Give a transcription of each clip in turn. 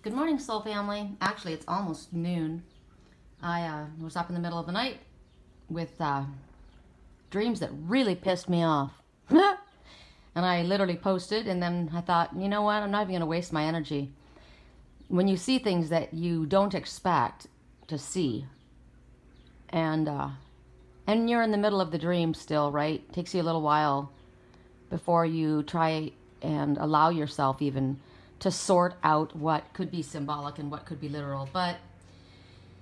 Good morning, soul family. Actually, it's almost noon. I was up in the middle of the night with dreams that really pissed me off. And I literally posted, and then I thought, you know what? I'm not even going to waste my energy. When you see things that you don't expect to see, and you're in the middle of the dream still, right? It takes you a little while before you try and allow yourself even to sort out what could be symbolic and what could be literal. But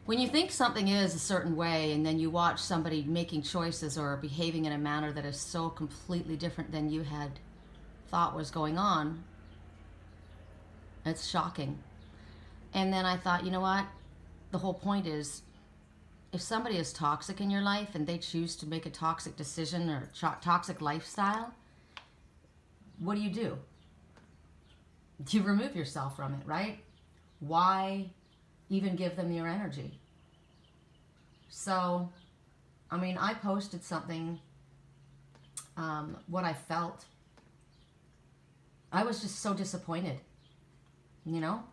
when you think something is a certain way and then you watch somebody making choices or behaving in a manner that is so completely different than you had thought was going on, it's shocking. And then I thought, you know what? The whole point is, if somebody is toxic in your life and they choose to make a toxic decision or toxic lifestyle, what do? You remove yourself from it, right? Why even give them your energy? So, I mean, I posted something, what I felt. I was just so disappointed, you know?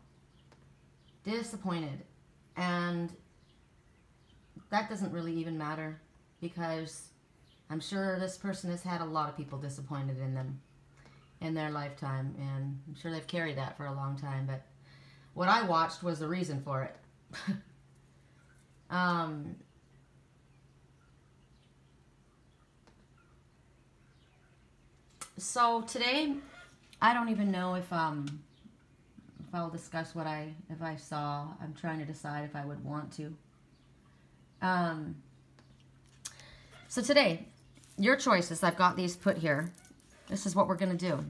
Disappointed. And that doesn't really even matter, because I'm sure this person has had a lot of people disappointed in them in their lifetime, and I'm sure they've carried that for a long time. But what I watched was the reason for it. So today, I don't even know if I'll discuss what I saw. I'm trying to decide if I would want to. So today, your choices. I've got these put here. This is what we're going to do.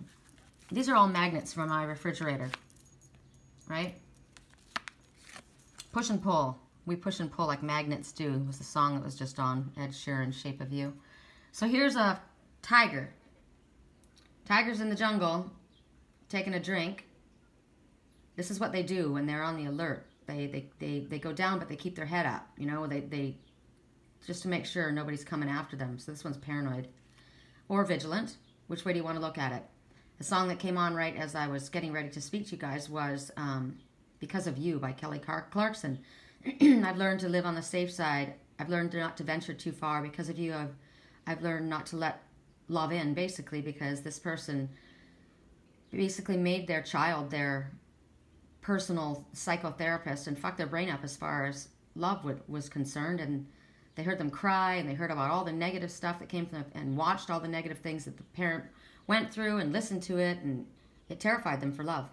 These are all magnets from my refrigerator, right? Push and pull. We push and pull like magnets do. It was the song that was just on Ed Sheeran's Shape of You. So here's a tiger. Tiger's in the jungle, taking a drink. This is what they do when they're on the alert. They go down, but they keep their head up. You know, they just to make sure nobody's coming after them. So this one's paranoid or vigilant. Which way do you want to look at it? The song that came on right as I was getting ready to speak to you guys was Because of You by Kelly Clarkson. I've learned to live on the safe side. I've learned not to venture too far. Because of you, I've learned not to let love in, basically, because this person basically made their child their personal psychotherapist and fucked their brain up as far as love was concerned. And they heard them cry, and they heard about all the negative stuff that came from them, and watched all the negative things that the parent went through and listened to it, and it terrified them for love.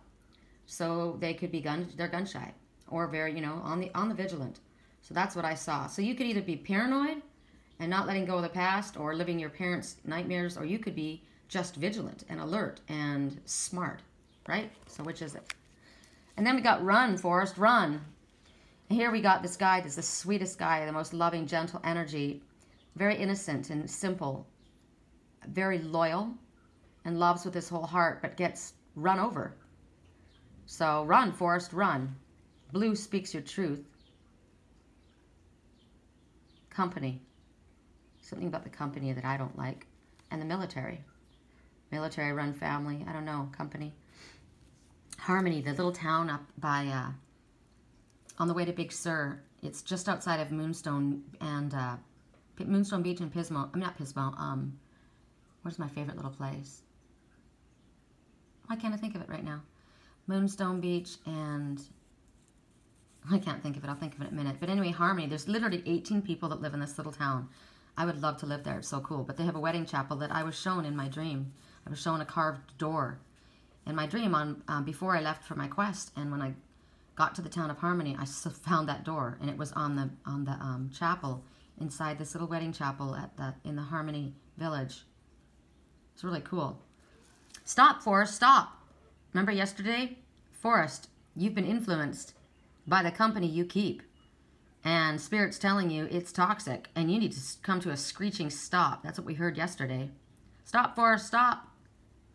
So they could be they're gun shy or very, you know, on the vigilant. So that's what I saw. So you could either be paranoid and not letting go of the past or living your parents' nightmares, or you could be just vigilant and alert and smart, right? So which is it? And then we got run, Forrest, run. And here we got this guy that's the sweetest guy, the most loving, gentle energy, very innocent and simple, very loyal, and loves with his whole heart, but gets run over. So run, Forrest, run. Blue speaks your truth. Company. Something about the company that I don't like. And the military. Military-run family. I don't know. Company. Harmony, the little town up by... on the way to Big Sur. It's just outside of Moonstone and Moonstone Beach and Pismo. I'm not Pismo. Where's my favorite little place? Why can't I think of it right now? Moonstone Beach and I can't think of it. I'll think of it in a minute. But anyway, Harmony. There's literally 18 people that live in this little town. I would love to live there. It's so cool. But they have a wedding chapel that I was shown in my dream. I was shown a carved door in my dream before I left for my quest. And when I got to the town of Harmony, I found that door, and it was on the chapel inside this little wedding chapel in the Harmony village. It's really cool. Stop, Forrest, stop. Remember yesterday, Forrest, you've been influenced by the company you keep, and Spirit's telling you it's toxic, and you need to come to a screeching stop. That's what we heard yesterday. Stop, Forrest, stop.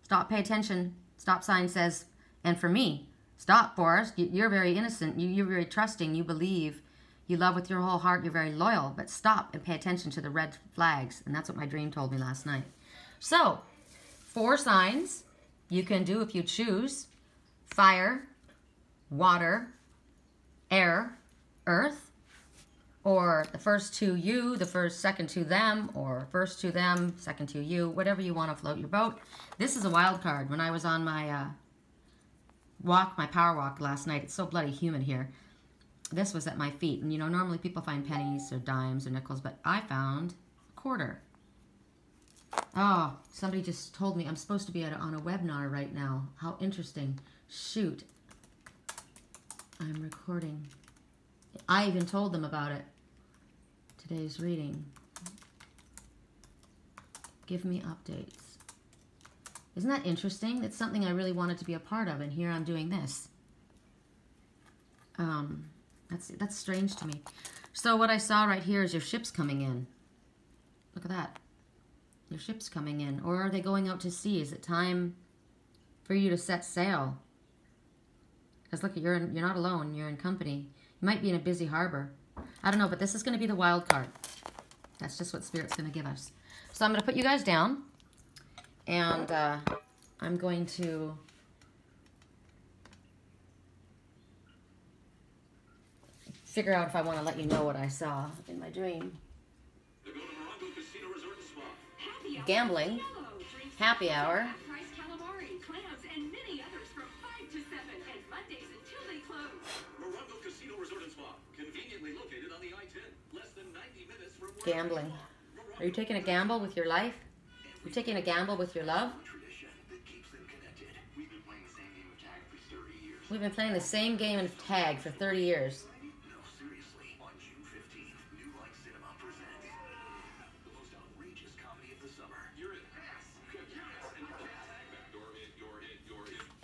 Stop, pay attention. Stop sign says, and for me. Stop, Forrest. You're very innocent. You're very trusting. You believe. You love with your whole heart. You're very loyal. But stop and pay attention to the red flags. And that's what my dream told me last night. So, 4 signs you can do if you choose. Fire, water, air, earth, or the first to you, second to them, or first to them, second to you, whatever you want to float your boat. This is a wild card. When I was on my my power walk last night, it's so bloody humid here. This was at my feet. And, you know, normally people find pennies or dimes or nickels, but I found a quarter. Oh, somebody just told me I'm supposed to be on a webinar right now. How interesting. Shoot. I'm recording. I even told them about it. Today's reading. Give me updates. Isn't that interesting? It's something I really wanted to be a part of, and here I'm doing this. That's strange to me. So what I saw right here is your ship's coming in. Look at that. Your ship's coming in. Or are they going out to sea? Is it time for you to set sail? Because look, you're not alone. You're in company. You might be in a busy harbor. I don't know, but this is going to be the wild card. That's just what Spirit's going to give us. So I'm going to put you guys down. And I'm going to figure out if I want to let you know what I saw in my dream. Gambling, happy hour. Gambling. Are you taking a gamble with your life? You're taking a gamble with your love? We've been playing the same game of tag for 30 years.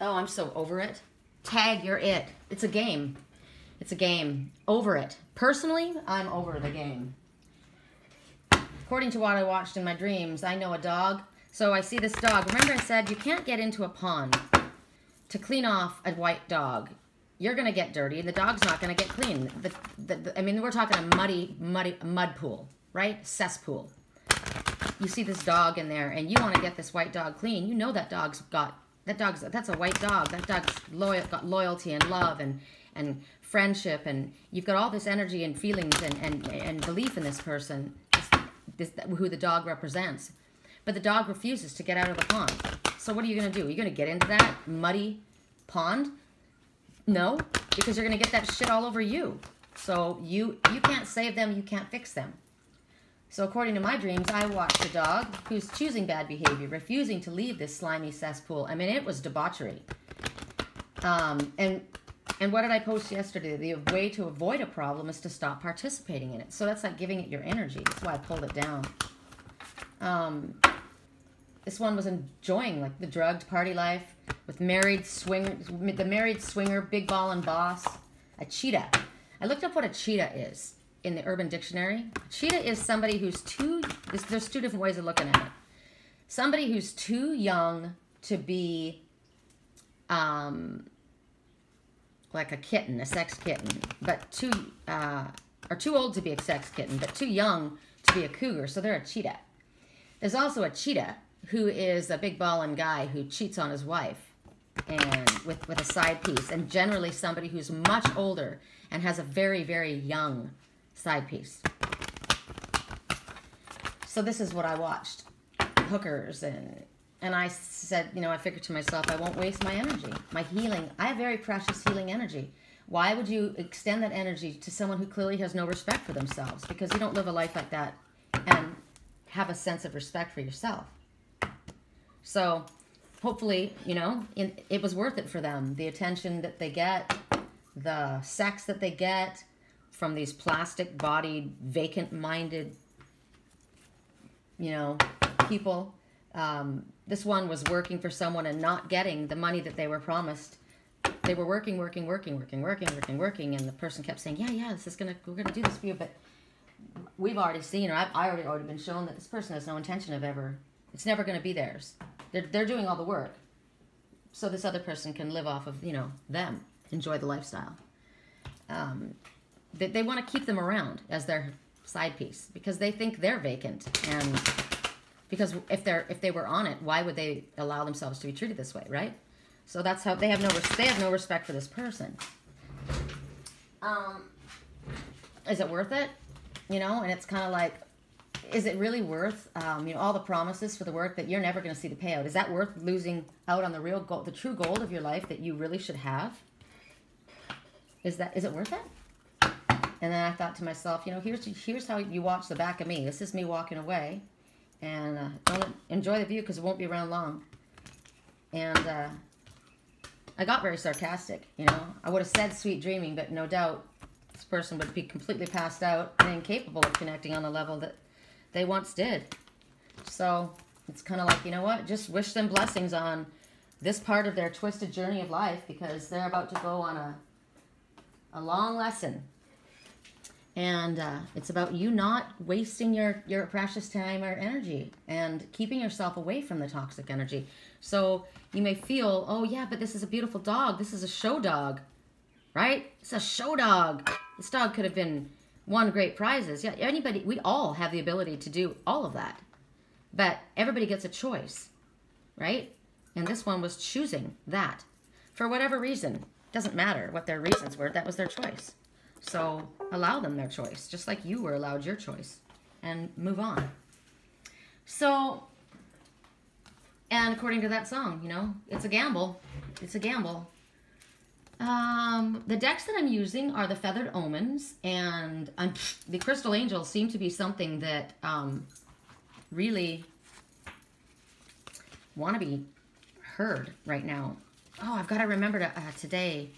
Oh, I'm so over it. Tag, you're it. It's a game. It's a game. Over it. Personally, I'm over the game. According to what I watched in my dreams, I know a dog. So I see this dog. Remember I said you can't get into a pond to clean off a white dog. You're going to get dirty, and the dog's not going to get clean. I mean, we're talking a mud pool, right? Cesspool. You see this dog in there, and you want to get this white dog clean. You know that that's a white dog. That dog's got loyalty and love and friendship, and you've got all this energy and feelings and belief in this person. Who the dog represents. But the dog refuses to get out of the pond. So what are you going to do? Are you going to get into that muddy pond? No, because you're going to get that shit all over you. So you can't save them, you can't fix them. So according to my dreams, I watched a dog who's choosing bad behavior, refusing to leave this slimy cesspool. I mean, it was debauchery. And what did I post yesterday? The way to avoid a problem is to stop participating in it. So that's like giving it your energy. That's why I pulled it down. This one was enjoying like the drugged party life with the married swinger, big ball and boss, a cheetah. I looked up what a cheetah is in the Urban Dictionary. A cheetah is somebody who's there's two different ways of looking at it. Somebody who's too young to be like a kitten, a sex kitten, but too old to be a sex kitten, but too young to be a cougar, so they're a cheetah. There's also a cheetah who is a big ballin' guy who cheats on his wife and with a side piece, and generally somebody who's much older and has a very, very young side piece. So this is what I watched. Hookers and I said, you know, I figured to myself, I won't waste my energy, my healing. I have very precious healing energy. Why would you extend that energy to someone who clearly has no respect for themselves? Because you don't live a life like that and have a sense of respect for yourself. So hopefully, you know, it was worth it for them. The attention that they get, the sex that they get from these plastic-bodied, vacant-minded, you know, people. This one was working for someone and not getting the money that they were promised. They were working, and the person kept saying, yeah, we're gonna do this for you, but we've already seen, or I've already been shown that this person has no intention of it's never gonna be theirs. They're doing all the work, so this other person can live off of, you know, them, enjoy the lifestyle. They want to keep them around as their side piece because they think they're vacant, and because if they were on it, why would they allow themselves to be treated this way, right? So that's how they have no respect for this person. Is it worth it? You know, and it's kind of like, is it really worth, you know, all the promises for the work that you're never going to see the payout? Is that worth losing out on the real gold, the true gold of your life that you really should have? Is it worth it? And then I thought to myself, you know, here's how you watch the back of me. This is me walking away, and don't enjoy the view because it won't be around long. And I got very sarcastic, you know. I would have said sweet dreaming, but no doubt this person would be completely passed out and incapable of connecting on the level that they once did. So it's kind of like, you know what, just wish them blessings on this part of their twisted journey of life, because they're about to go on a long lesson. And it's about you not wasting your precious time or energy and keeping yourself away from the toxic energy. So you may feel, oh yeah, but this is a beautiful dog. This is a show dog, right? It's a show dog. This dog could have won great prizes. Yeah, anybody, we all have the ability to do all of that. But everybody gets a choice, right? And this one was choosing that. For whatever reason. Doesn't matter what their reasons were. That was their choice. So allow them their choice, just like you were allowed your choice, and move on. So, and according to that song, you know, it's a gamble. It's a gamble. The decks that I'm using are the Feathered Omens, and the Crystal Angels seem to be something that really want to be heard right now. Oh, I've got to remember to, today.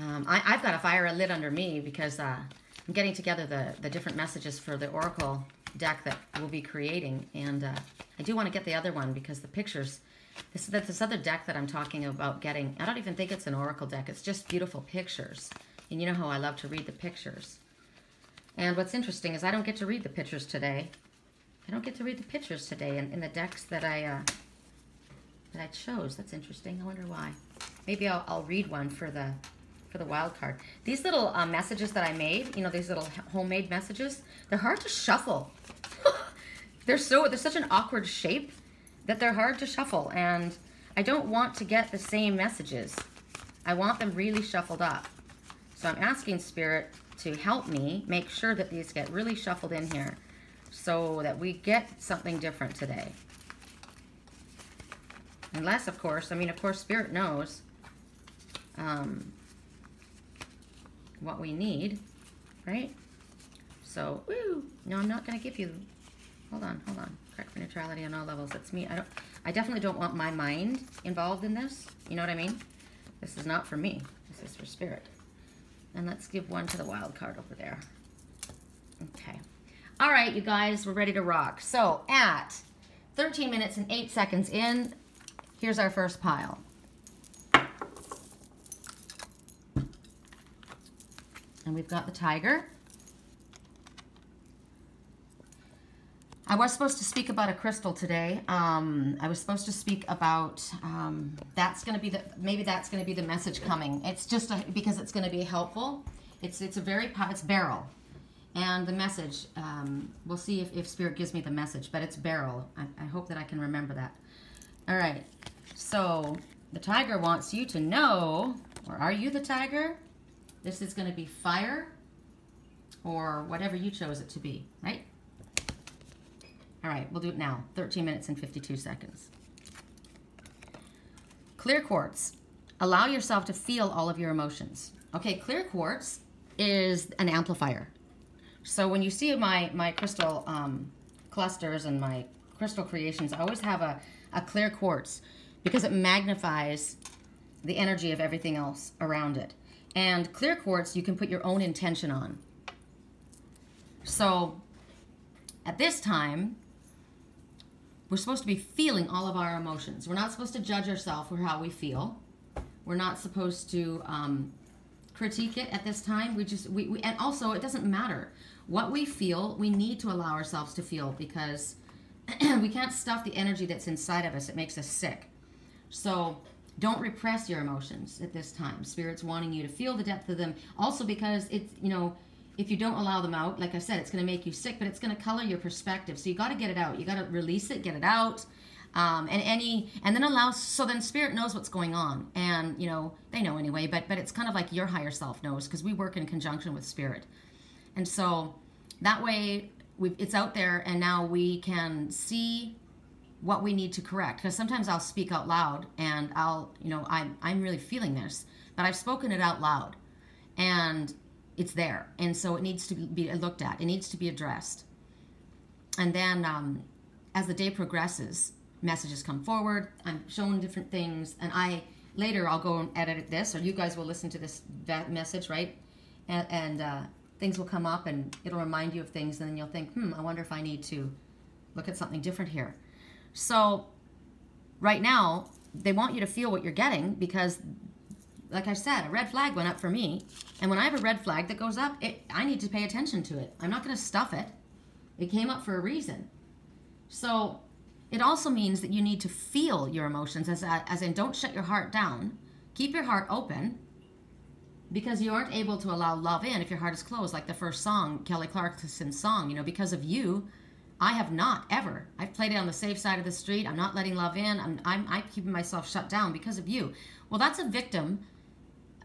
I've got to fire a lid under me because I'm getting together the different messages for the Oracle deck that we'll be creating. And I do want to get the other one because the pictures, this other deck that I'm talking about getting, I don't even think it's an Oracle deck. It's just beautiful pictures. And you know how I love to read the pictures. And what's interesting is I don't get to read the pictures today. I don't get to read the pictures today in the decks that I chose. That's interesting. I wonder why. Maybe I'll read one for the wild card. These little messages that I made, you know, these little homemade messages, they're hard to shuffle. they're such an awkward shape that they're hard to shuffle, and I don't want to get the same messages. I want them really shuffled up. So I'm asking Spirit to help me make sure that these get really shuffled in here so that we get something different today. Unless, of course, of course, Spirit knows what we need, right? So, no, I'm not going to give you, hold on. Correct for neutrality on all levels. That's me. I definitely don't want my mind involved in this. You know what I mean? This is not for me. This is for Spirit. And let's give one to the wild card over there. Okay. All right, you guys, we're ready to rock. So, at 13 minutes and 8 seconds in, here's our first pile. And we've got the tiger. I was supposed to speak about a crystal today. I was supposed to speak about, that's going to be maybe that's going to be the message coming. It's just because it's going to be helpful. It's Beryl. And the message, we'll see if Spirit gives me the message, but it's Beryl. I hope that I can remember that. All right. So the tiger wants you to know, or are you the tiger? This is going to be fire or whatever you chose it to be, right? All right, we'll do it now. 13 minutes and 52 seconds. Clear quartz. Allow yourself to feel all of your emotions. Okay, clear quartz is an amplifier. So when you see my crystal clusters and my crystal creations, I always have a clear quartz because it magnifies the energy of everything else around it. And clear quartz, you can put your own intention on. So at this time, we're supposed to be feeling all of our emotions. We're not supposed to judge ourselves for how we feel. We're not supposed to critique it at this time. And also, it doesn't matter what we feel. We need to allow ourselves to feel because we can't stuff the energy that's inside of us. It makes us sick. So don't repress your emotions at this time. Spirit's wanting you to feel the depth of them. Also because it's, you know, if you don't allow them out, like I said, it's going to make you sick, but it's going to color your perspective. So you got to get it out. You got to release it, get it out. And then allow, so then spirit knows what's going on, and they know anyway, but it's kind of like your higher self knows, because we work in conjunction with spirit. And so that way it's out there, and now we can see what we need to correct. Because sometimes I'll speak out loud, and I'm really feeling this, but I've spoken it out loud, and it's there, and so it needs to be looked at. It needs to be addressed. And then as the day progresses, messages come forward. I'm showing different things, and later I'll go and edit this, or you guys will listen to this message, right? And things will come up, and it'll remind you of things, and then you'll think, I wonder if I need to look at something different here. So right now, they want you to feel what you're getting, because, like I said, a red flag went up for me. And when I have a red flag that goes up, I need to pay attention to it. I'm not going to stuff it. It came up for a reason. So it also means that you need to feel your emotions, as in, don't shut your heart down. Keep your heart open, because you aren't able to allow love in if your heart is closed. Like the first song, Kelly Clarkson's song, because of you, I have not ever. I've played it on the safe side of the street. I'm not letting love in. I'm keeping myself shut down because of you. Well, that's a victim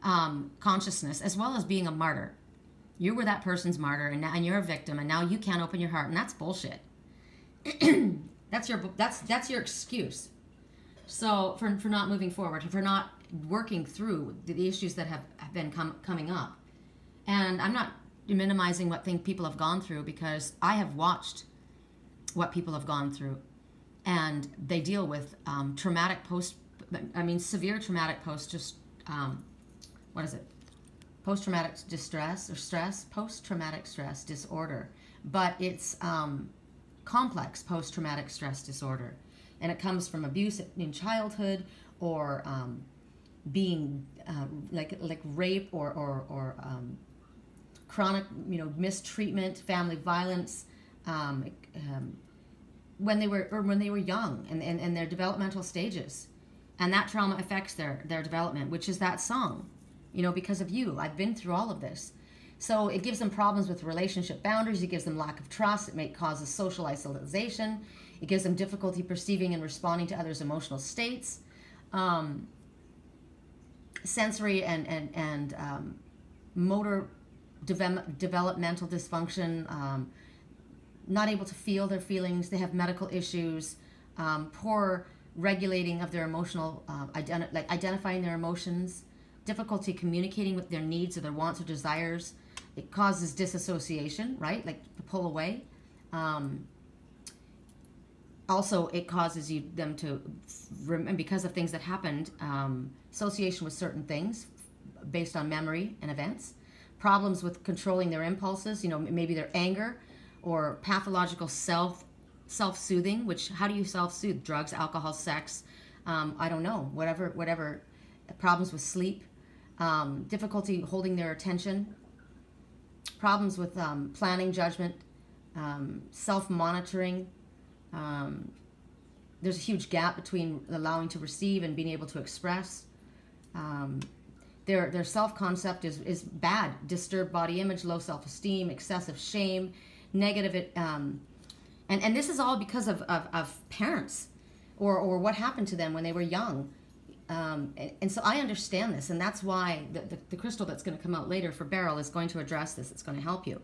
consciousness, as well as being a martyr. You were that person's martyr, and you're a victim, and now you can't open your heart, and that's bullshit. That's your excuse. So for not moving forward, for not working through the issues that have been coming up. And I'm not minimizing what people have gone through, because I have watched what people have gone through, and they deal with severe traumatic post-traumatic distress or stress, post-traumatic stress disorder. But it's complex post-traumatic stress disorder, and it comes from abuse in childhood, or being like rape, or chronic mistreatment, family violence, when they were young, and their developmental stages, and that trauma affects their development, which is that song, because of you. I've been through all of this. So it gives them problems with relationship boundaries. It gives them lack of trust. It causes social isolation. It gives them difficulty perceiving and responding to others' emotional states. Sensory and motor developmental dysfunction. Not able to feel their feelings. They have medical issues. Poor regulating of their emotional, identifying their emotions. Difficulty communicating with their needs or their wants or desires. It causes disassociation, right? Like to pull away. Also, it causes them to, because of things that happened, association with certain things based on memory and events. Problems with controlling their impulses, maybe their anger, or pathological self-soothing, which, how do you self-soothe? Drugs, alcohol, sex, I don't know, whatever. Problems with sleep, difficulty holding their attention, problems with planning, judgment, self-monitoring. There's a huge gap between allowing to receive and being able to express. Their self-concept is bad. Disturbed body image, low self-esteem, excessive shame, negative. And this is all because of parents or what happened to them when they were young. And so I understand this, and that's why the crystal that's going to come out later for Beryl is going to address this. It's going to help you.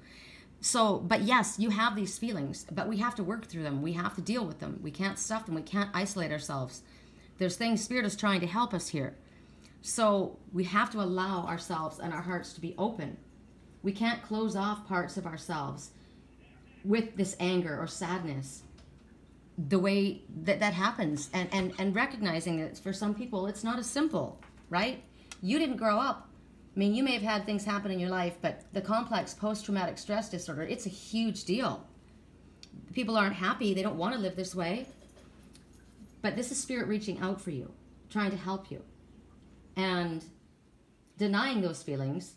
So, but yes, you have these feelings, but we have to work through them. We have to deal with them. We can't stuff them. We can't isolate ourselves. There's things Spirit is trying to help us here. So we have to allow ourselves and our hearts to be open. We can't close off parts of ourselves with this anger or sadness the way that happens, and recognizing that for some people it's not as simple, right? You didn't grow up. I mean, you may have had things happen in your life, but the complex post-traumatic stress disorder, it's a huge deal. People aren't happy. They don't want to live this way. But this is Spirit reaching out for you, trying to help you. And denying those feelings,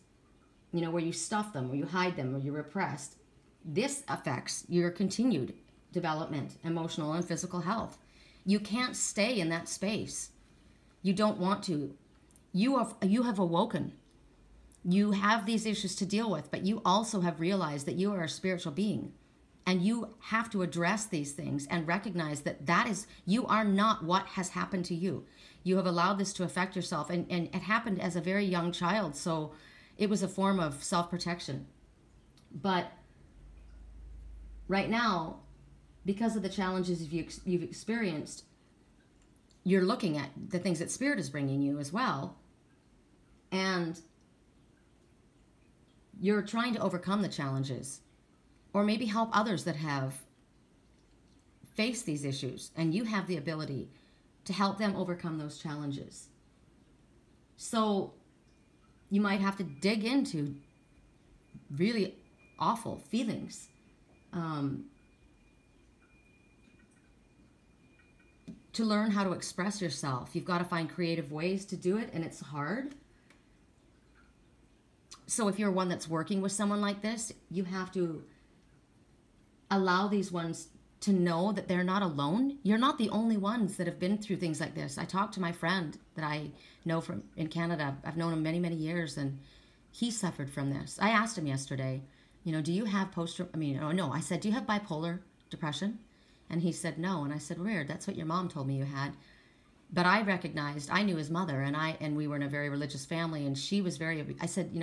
where you stuff them, or you hide them, or you're repressed, this affects your continued development, emotional and physical health. You can't stay in that space. You don't want to. You have awoken. You have these issues to deal with, but you also have realized that you are a spiritual being, And you have to address these things and recognize that you are not what has happened to you. You have allowed this to affect yourself. And it happened as a very young child. So it was a form of self-protection. But right now, because of the challenges you've experienced, you're looking at the things that Spirit is bringing you as well. And you're trying to overcome the challenges. Or maybe help others that have faced these issues. And you have the ability to help them overcome those challenges. So you might have to dig into really awful feelings. To learn how to express yourself. You've got to find creative ways to do it, and it's hard. So if you're one that's working with someone like this, you have to allow these ones to know that they're not alone. You're not the only ones that have been through things like this. I talked to my friend that I know from in Canada. I've known him many, many years, and he suffered from this. I asked him yesterday, do you have no. I said, do you have bipolar depression? And he said, no. And I said, weird, that's what your mom told me you had. But I recognized, I knew his mother, and we were in a very religious family, and she was I said,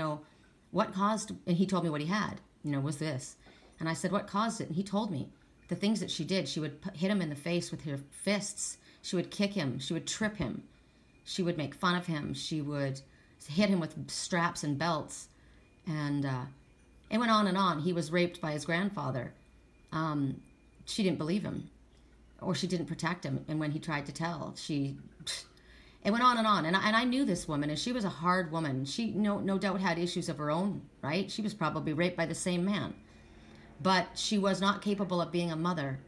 what caused, and he told me what he had, was this. And I said, what caused it? And he told me the things that she did. She would hit him in the face with her fists. She would kick him. She would trip him. She would make fun of him. She would hit him with straps and belts. And it went on and on. He was raped by his grandfather. She didn't believe him, or she didn't protect him. And when he tried to tell, it went on and on. And I knew this woman, and she was a hard woman. She no doubt had issues of her own, right? She was probably raped by the same man. But she was not capable of being a mother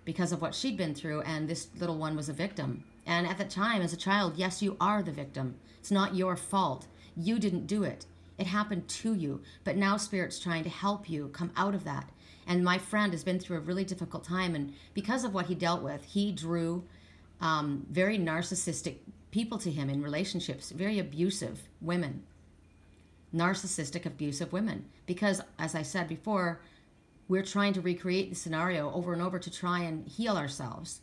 because of what she'd been through, and this little one was a victim. And at the time, as a child, yes, you are the victim. It's not your fault. You didn't do it. It happened to you. But now Spirit's trying to help you come out of that. And my friend has been through a really difficult time, and because of what he dealt with, he drew very narcissistic people to him in relationships, very abusive women, narcissistic, abusive women. Because, as I said before, we're trying to recreate the scenario over and over to try and heal ourselves.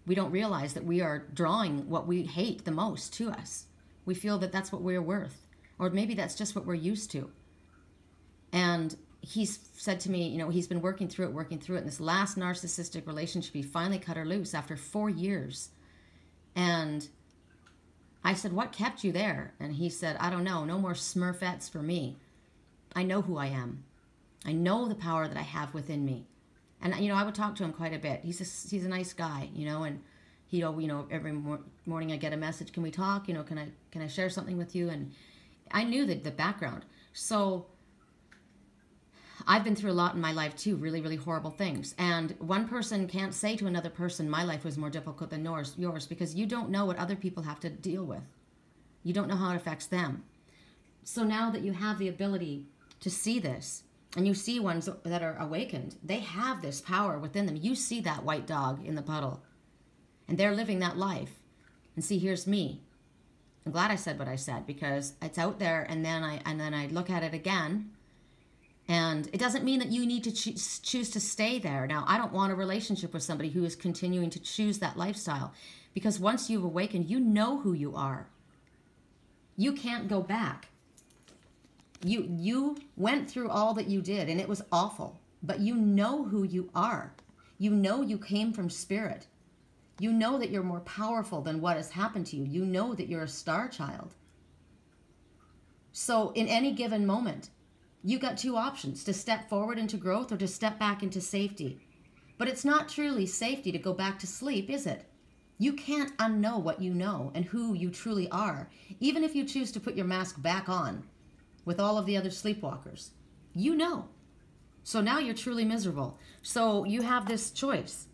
We don't realize that we are drawing what we hate the most to us. We feel that that's what we're worth, or maybe that's just what we're used to. And he's said to me, he's been working through it. And this last narcissistic relationship, he finally cut her loose after 4 years. And I said, what kept you there? And he said, I don't know. No more Smurfettes for me. I know who I am. I know the power that I have within me. And, I would talk to him quite a bit. He's a nice guy, and he'd, every morning I get a message. Can we talk? Can I share something with you? And I knew the background. So I've been through a lot in my life too, really, really horrible things. And one person can't say to another person, my life was more difficult than yours, because you don't know what other people have to deal with. You don't know how it affects them. So now that you have the ability to see this, and you see ones that are awakened, they have this power within them. You see that white dog in the puddle, and they're living that life. And see, here's me. I'm glad I said what I said, because it's out there, and then I look at it again. And it doesn't mean that you need to choose to stay there. Now, I don't want a relationship with somebody who is continuing to choose that lifestyle, because once you've awakened, you know who you are. You can't go back. You went through all that you did, and it was awful, but you know who you are. You know you came from Spirit. You know that you're more powerful than what has happened to you. You know that you're a star child. So in any given moment, you got two options: to step forward into growth or to step back into safety. But it's not truly safety to go back to sleep, is it? You can't unknow what you know and who you truly are, even if you choose to put your mask back on with all of the other sleepwalkers. You know. So now you're truly miserable. So you have this choice.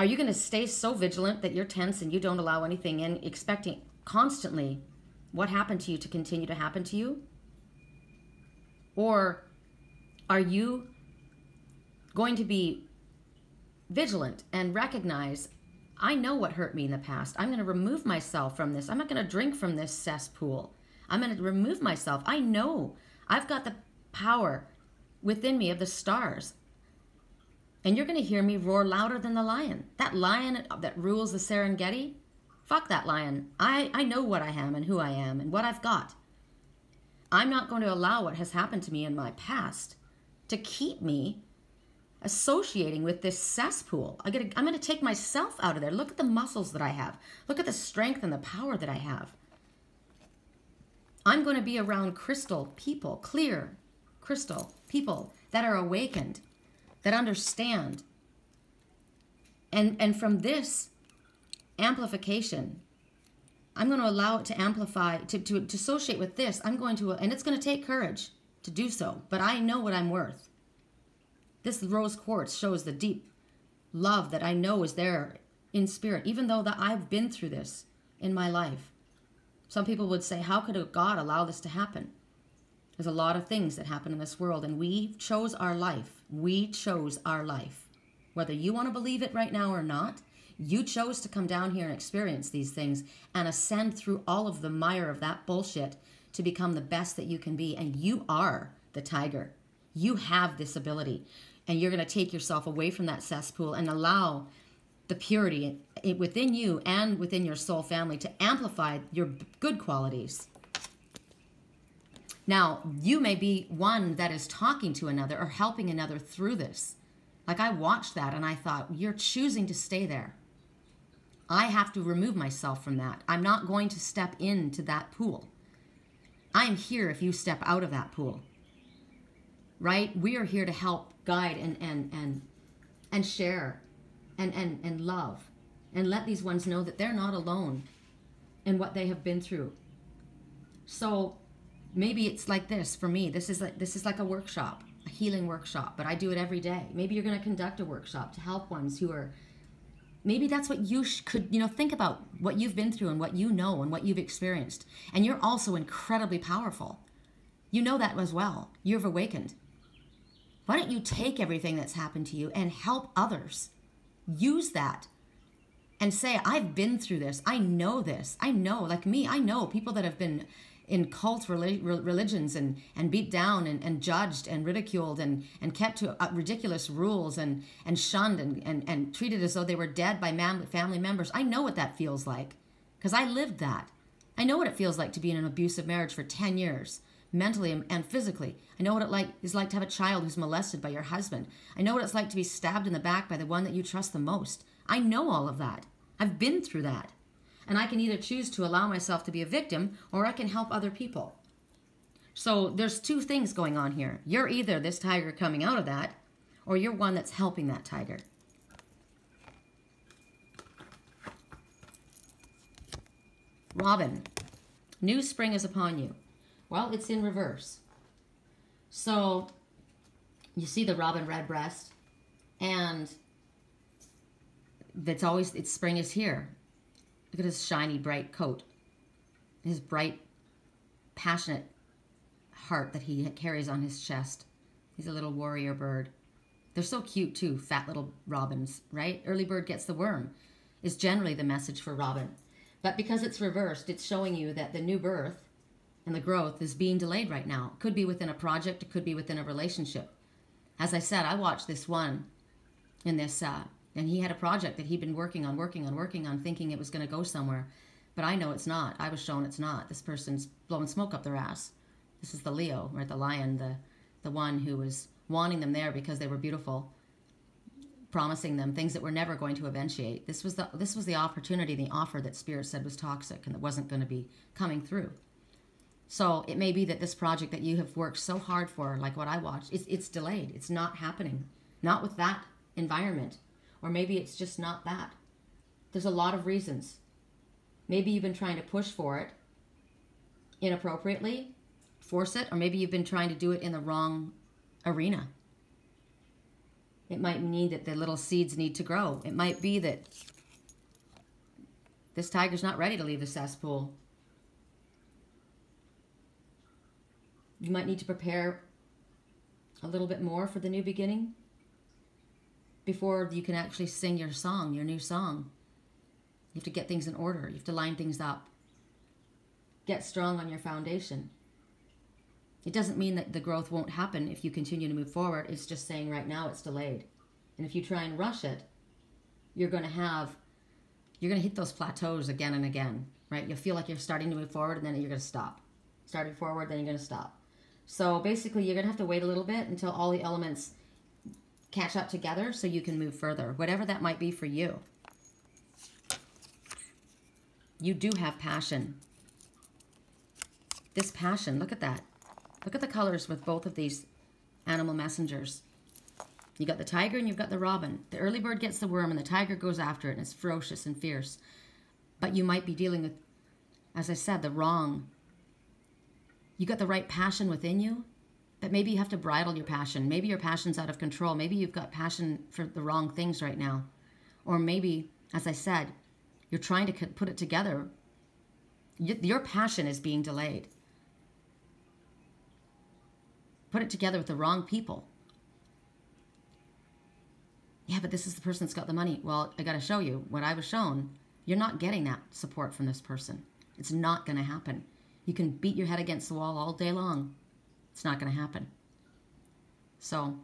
Are you going to stay so vigilant that you're tense and you don't allow anything in, expecting constantly what happened to you to continue to happen to you? Or are you going to be vigilant and recognize, I know what hurt me in the past. I'm going to remove myself from this. I'm not going to drink from this cesspool. I'm going to remove myself. I know I've got the power within me of the stars. And you're going to hear me roar louder than the lion. That lion that rules the Serengeti, fuck that lion. I know what I am and who I am and what I've got. I'm not going to allow what has happened to me in my past to keep me associating with this cesspool. I'm going to take myself out of there. Look at the muscles that I have. Look at the strength and the power that I have. I'm going to be around crystal people, clear crystal people that are awakened, that understand. And from this amplification, I'm going to allow it to amplify, to associate with this. I'm going to, and it's going to take courage to do so, but I know what I'm worth. This rose quartz shows the deep love that I know is there in spirit, even though that I've been through this in my life. Some people would say, how could a God allow this to happen? There's a lot of things that happen in this world, and we chose our life. We chose our life. Whether you want to believe it right now or not, you chose to come down here and experience these things and ascend through all of the mire of that bullshit to become the best that you can be. And you are the tiger. You have this ability. And you're going to take yourself away from that cesspool and allow the purity within you and within your soul family to amplify your good qualities. Now, you may be one that is talking to another or helping another through this. Like, I watched that and I thought, you're choosing to stay there. I have to remove myself from that. I'm not going to step into that pool. I'm here if you step out of that pool. Right? We are here to help, guide, and share, and love, and let these ones know that they're not alone in what they have been through. So maybe it's like this for me. This is like a workshop, a healing workshop, but I do it every day. Maybe you're going to conduct a workshop to help ones who are. Maybe that's what you could, think about what you've been through and what you know and what you've experienced. And you're also incredibly powerful. You know that as well. You've awakened. Why don't you take everything that's happened to you and help others? Use that and say, I've been through this. I know this. I know, like me, I know people that have been in cult religions and beat down and judged and ridiculed and kept to ridiculous rules and shunned and treated as though they were dead by family members. I know what that feels like because I lived that. I know what it feels like to be in an abusive marriage for 10 years, mentally and physically. I know what it is like to have a child who's molested by your husband. I know what it's like to be stabbed in the back by the one that you trust the most. I know all of that. I've been through that. And I can either choose to allow myself to be a victim or I can help other people. So there's two things going on here. You're either this tiger coming out of that or you're one that's helping that tiger. Robin, new spring is upon you. Well, it's in reverse. So you see the robin redbreast and it's spring is here. Look at his shiny, bright coat. His bright, passionate heart that he carries on his chest. He's a little warrior bird. They're so cute, too, fat little robins, right? Early bird gets the worm is generally the message for robin. But because it's reversed, it's showing you that the new birth and the growth is being delayed right now. It could be within a project. It could be within a relationship. As I said, I watched this one in this... and he had a project that he'd been working on, thinking it was going to go somewhere. But I know it's not. I was shown it's not. This person's blowing smoke up their ass. This is the Leo, right? The lion, the one who was wanting them there because they were beautiful, promising them things that were never going to eventuate. This was the opportunity, the offer that Spirit said was toxic and that wasn't going to be coming through. So it may be that this project that you have worked so hard for, like what I watched, it's delayed. It's not happening. Not with that environment. Or maybe it's just not that. There's a lot of reasons. Maybe you've been trying to push for it inappropriately, force it, or maybe you've been trying to do it in the wrong arena. It might mean that the little seeds need to grow. It might be that this tiger's not ready to leave the cesspool. You might need to prepare a little bit more for the new beginning before you can actually sing your song, your new song. You have to get things in order. You have to line things up. Get strong on your foundation. It doesn't mean that the growth won't happen if you continue to move forward. It's just saying right now it's delayed. And if you try and rush it, you're going to hit those plateaus again and again, right? You'll feel like you're starting to move forward and then you're going to stop. Starting forward, then you're going to stop. So basically, you're going to have to wait a little bit until all the elements catch up together so you can move further, whatever that might be for you. You do have passion. This passion, look at that. Look at the colors with both of these animal messengers. You got the tiger and you've got the robin. The early bird gets the worm and the tiger goes after it and it's ferocious and fierce. But you might be dealing with, as I said, the wrong. You got the right passion within you, but maybe you have to bridle your passion. Maybe your passion's out of control. Maybe you've got passion for the wrong things right now. Or maybe, as I said, you're trying to put it together. Your passion is being delayed. Put it together with the wrong people. Yeah, but this is the person that's got the money. Well, I got to show you what I was shown. You're not getting that support from this person. It's not going to happen. You can beat your head against the wall all day long. It's not going to happen. So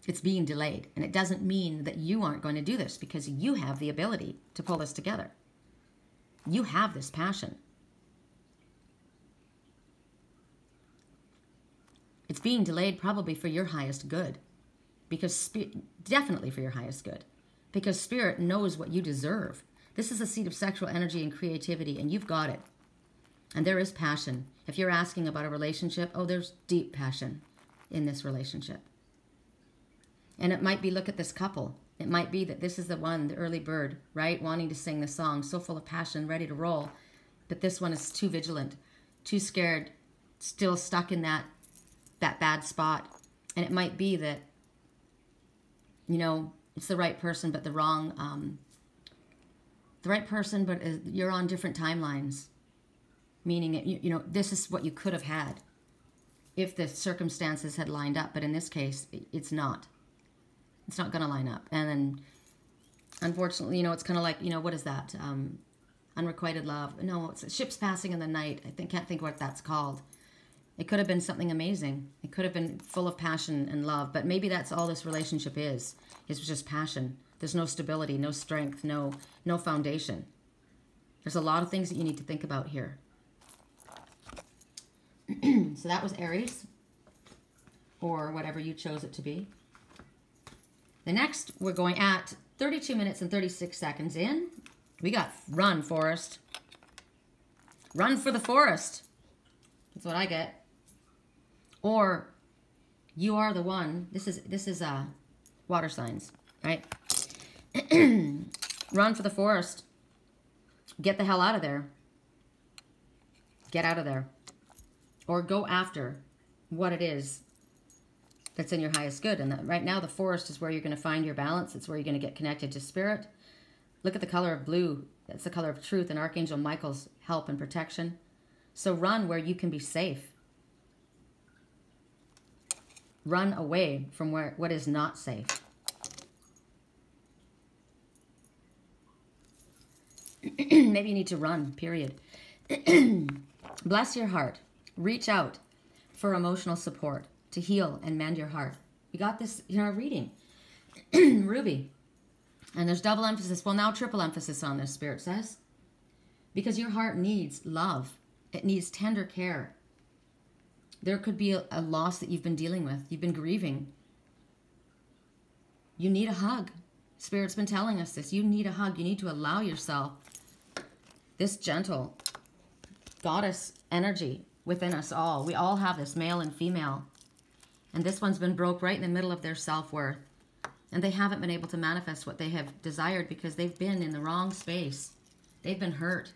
it's being delayed. And it doesn't mean that you aren't going to do this, because you have the ability to pull this together. You have this passion. It's being delayed probably for your highest good. Because definitely for your highest good. Because Spirit knows what you deserve. This is a seed of sexual energy and creativity, and you've got it. And there is passion. If you're asking about a relationship, oh, there's deep passion in this relationship. And it might be, look at this couple. It might be that this is the one, the early bird, right? Wanting to sing the song, so full of passion, ready to roll. But this one is too vigilant, too scared, still stuck in that bad spot. And it might be that, you know, it's the right person, but the wrong, the right person, but you're on different timelines. Meaning, you know, this is what you could have had if the circumstances had lined up. But in this case, it's not. It's not going to line up. And then, unfortunately, you know, it's kind of like, you know, what is that? Unrequited love. No, it's ships passing in the night. Can't think what that's called. It could have been something amazing. It could have been full of passion and love. But maybe that's all this relationship is. It's just passion. There's no stability, no strength, no foundation. There's a lot of things that you need to think about here. So that was Aries, or whatever you chose it to be. The next, we're going at 32 minutes and 36 seconds in. We got run, forest. Run for the forest. That's what I get. Or you are the one. This is water signs, right? Run for the forest. Get the hell out of there. Get out of there. Or go after what it is that's in your highest good. And right now, the forest is where you're going to find your balance. It's where you're going to get connected to Spirit. Look at the color of blue. That's the color of truth and Archangel Michael's help and protection. So run where you can be safe. Run away from what is not safe. Maybe you need to run, period. Bless your heart. Reach out for emotional support to heal and mend your heart. We got this in our reading. Ruby. And there's double emphasis. Well, now triple emphasis on this, Spirit says. Because your heart needs love. It needs tender care. There could be a loss that you've been dealing with. You've been grieving. You need a hug. Spirit's been telling us this. You need a hug. You need to allow yourself this gentle goddess energy within us all. We all have this, male and female. And this one's been broke right in the middle of their self-worth. And they haven't been able to manifest what they have desired because they've been in the wrong space. They've been hurt.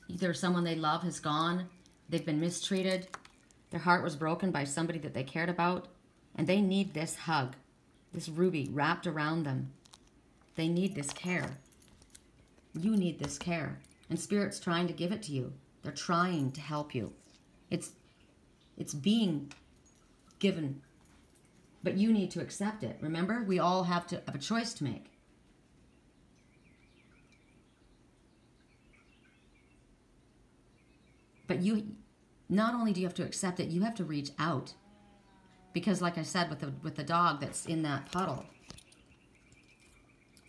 Either someone they love has gone. They've been mistreated. Their heart was broken by somebody that they cared about. And they need this hug, this ruby wrapped around them. They need this care. You need this care. And Spirit's trying to give it to you. They're trying to help you. It's being given, but you need to accept it. Remember, we all have a choice to make. But you, not only do you have to accept it, you have to reach out. Because like I said, with the dog that's in that puddle,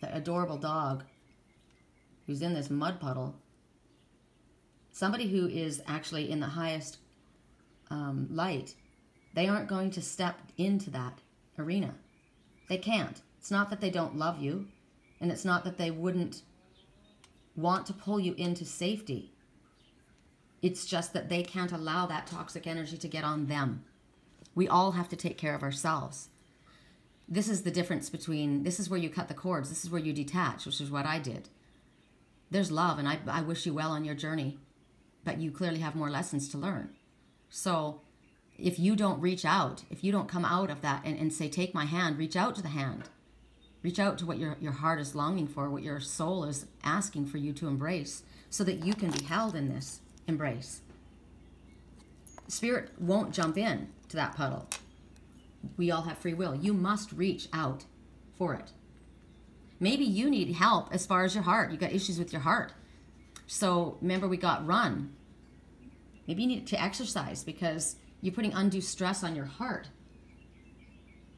the adorable dog who's in this mud puddle, somebody who is actually in the highest light, they aren't going to step into that arena. They can't. It's not that they don't love you, and it's not that they wouldn't want to pull you into safety. It's just that they can't allow that toxic energy to get on them. We all have to take care of ourselves. This is the difference between, this is where you cut the cords, this is where you detach, which is what I did. There's love, and I wish you well on your journey, but you clearly have more lessons to learn. So if you don't reach out, if you don't come out of that and say, take my hand, reach out to the hand. Reach out to what your heart is longing for, what your soul is asking for you to embrace, so that you can be held in this embrace. Spirit won't jump in to that puddle. We all have free will. You must reach out for it. Maybe you need help as far as your heart. You got issues with your heart. So remember, we got run. Maybe you need to exercise because you're putting undue stress on your heart.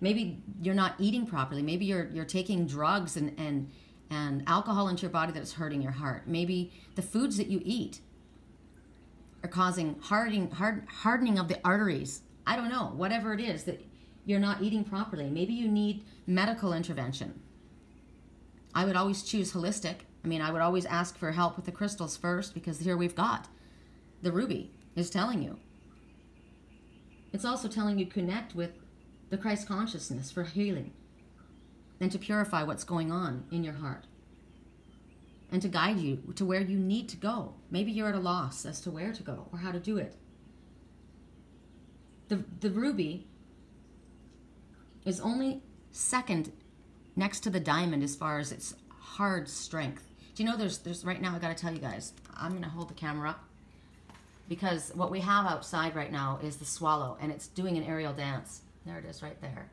Maybe you're not eating properly. Maybe you're taking drugs and alcohol into your body that's hurting your heart. Maybe the foods that you eat are causing hardening of the arteries. I don't know, whatever it is that you're not eating properly. Maybe you need medical intervention. I would always choose holistic. I mean, I would always ask for help with the crystals first, because here we've got the ruby is telling you. It's also telling you connect with the Christ consciousness for healing and to purify what's going on in your heart and to guide you to where you need to go. Maybe you're at a loss as to where to go or how to do it. The ruby is only second next to the diamond as far as its hard strength. Do you know there's right now, I got to tell you guys, I'm going to hold the camera up because what we have outside right now is the swallow, and it's doing an aerial dance. There it is right there.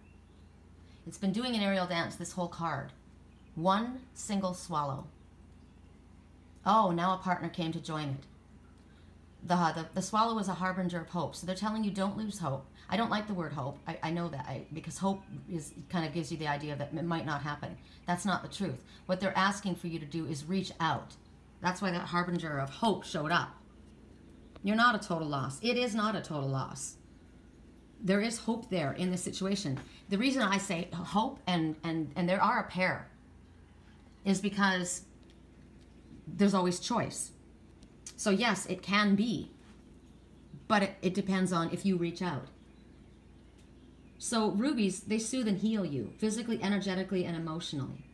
It's been doing an aerial dance, this whole card. One single swallow. Oh, now a partner came to join it. The swallow is a harbinger of hope. So they're telling you don't lose hope. I don't like the word hope. I know that because hope is kind of gives you the idea that it might not happen. That's not the truth. What they're asking for you to do is reach out. That's why that harbinger of hope showed up. You're not a total loss. It is not a total loss. There is hope there in this situation. The reason I say hope and there are a pair is because there's always choice. So yes, it can be, but it depends on if you reach out. So rubies, they soothe and heal you physically, energetically, and emotionally.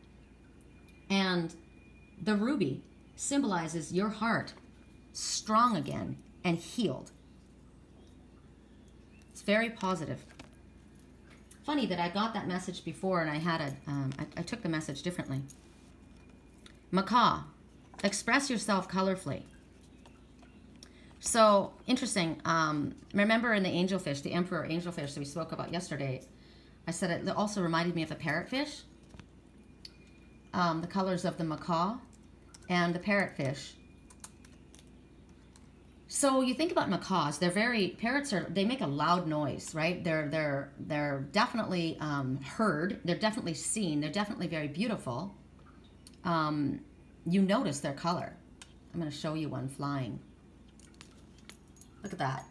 And the ruby symbolizes your heart strong again and healed. It's very positive. Funny that I got that message before and I had I took the message differently. Macaw, express yourself colorfully. So, interesting. Remember in the angelfish, the emperor angelfish that we spoke about yesterday, I said it also reminded me of the parrotfish. The colors of the macaw and the parrotfish. So you think about macaws, they make a loud noise, right? They're definitely heard, they're definitely seen, they're definitely very beautiful. You notice their color. I'm going to show you one flying. Look at that.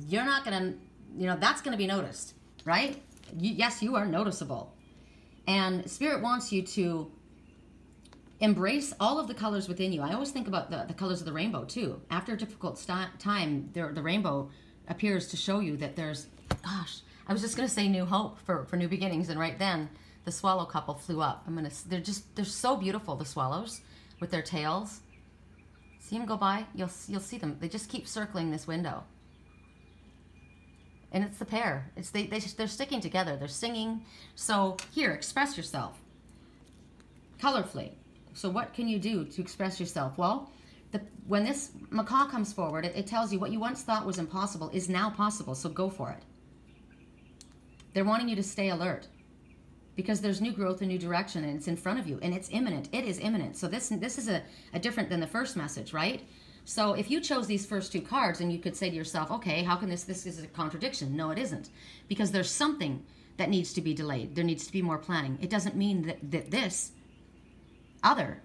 You're not going to, that's going to be noticed, right? Yes, you are noticeable. And Spirit wants you to embrace all of the colors within you. I always think about the colors of the rainbow, too. After a difficult time, the rainbow appears to show you that there's, gosh, I was just going to say new hope for new beginnings. And right then, the swallow couple flew up. They're so beautiful, the swallows, with their tails. See them go by? You'll see them. They just keep circling this window. And it's the pair. They're sticking together. They're singing. So here, express yourself colorfully. So what can you do to express yourself? Well, when this macaw comes forward, it tells you what you once thought was impossible is now possible. So go for it. They're wanting you to stay alert, because there's new growth and new direction, and it's in front of you, and it's imminent. It is imminent. So this is a different than the first message, right? So if you chose these first two cards, and you could say to yourself, okay, how can this is a contradiction? No, it isn't, because there's something that needs to be delayed. There needs to be more planning. It doesn't mean that this other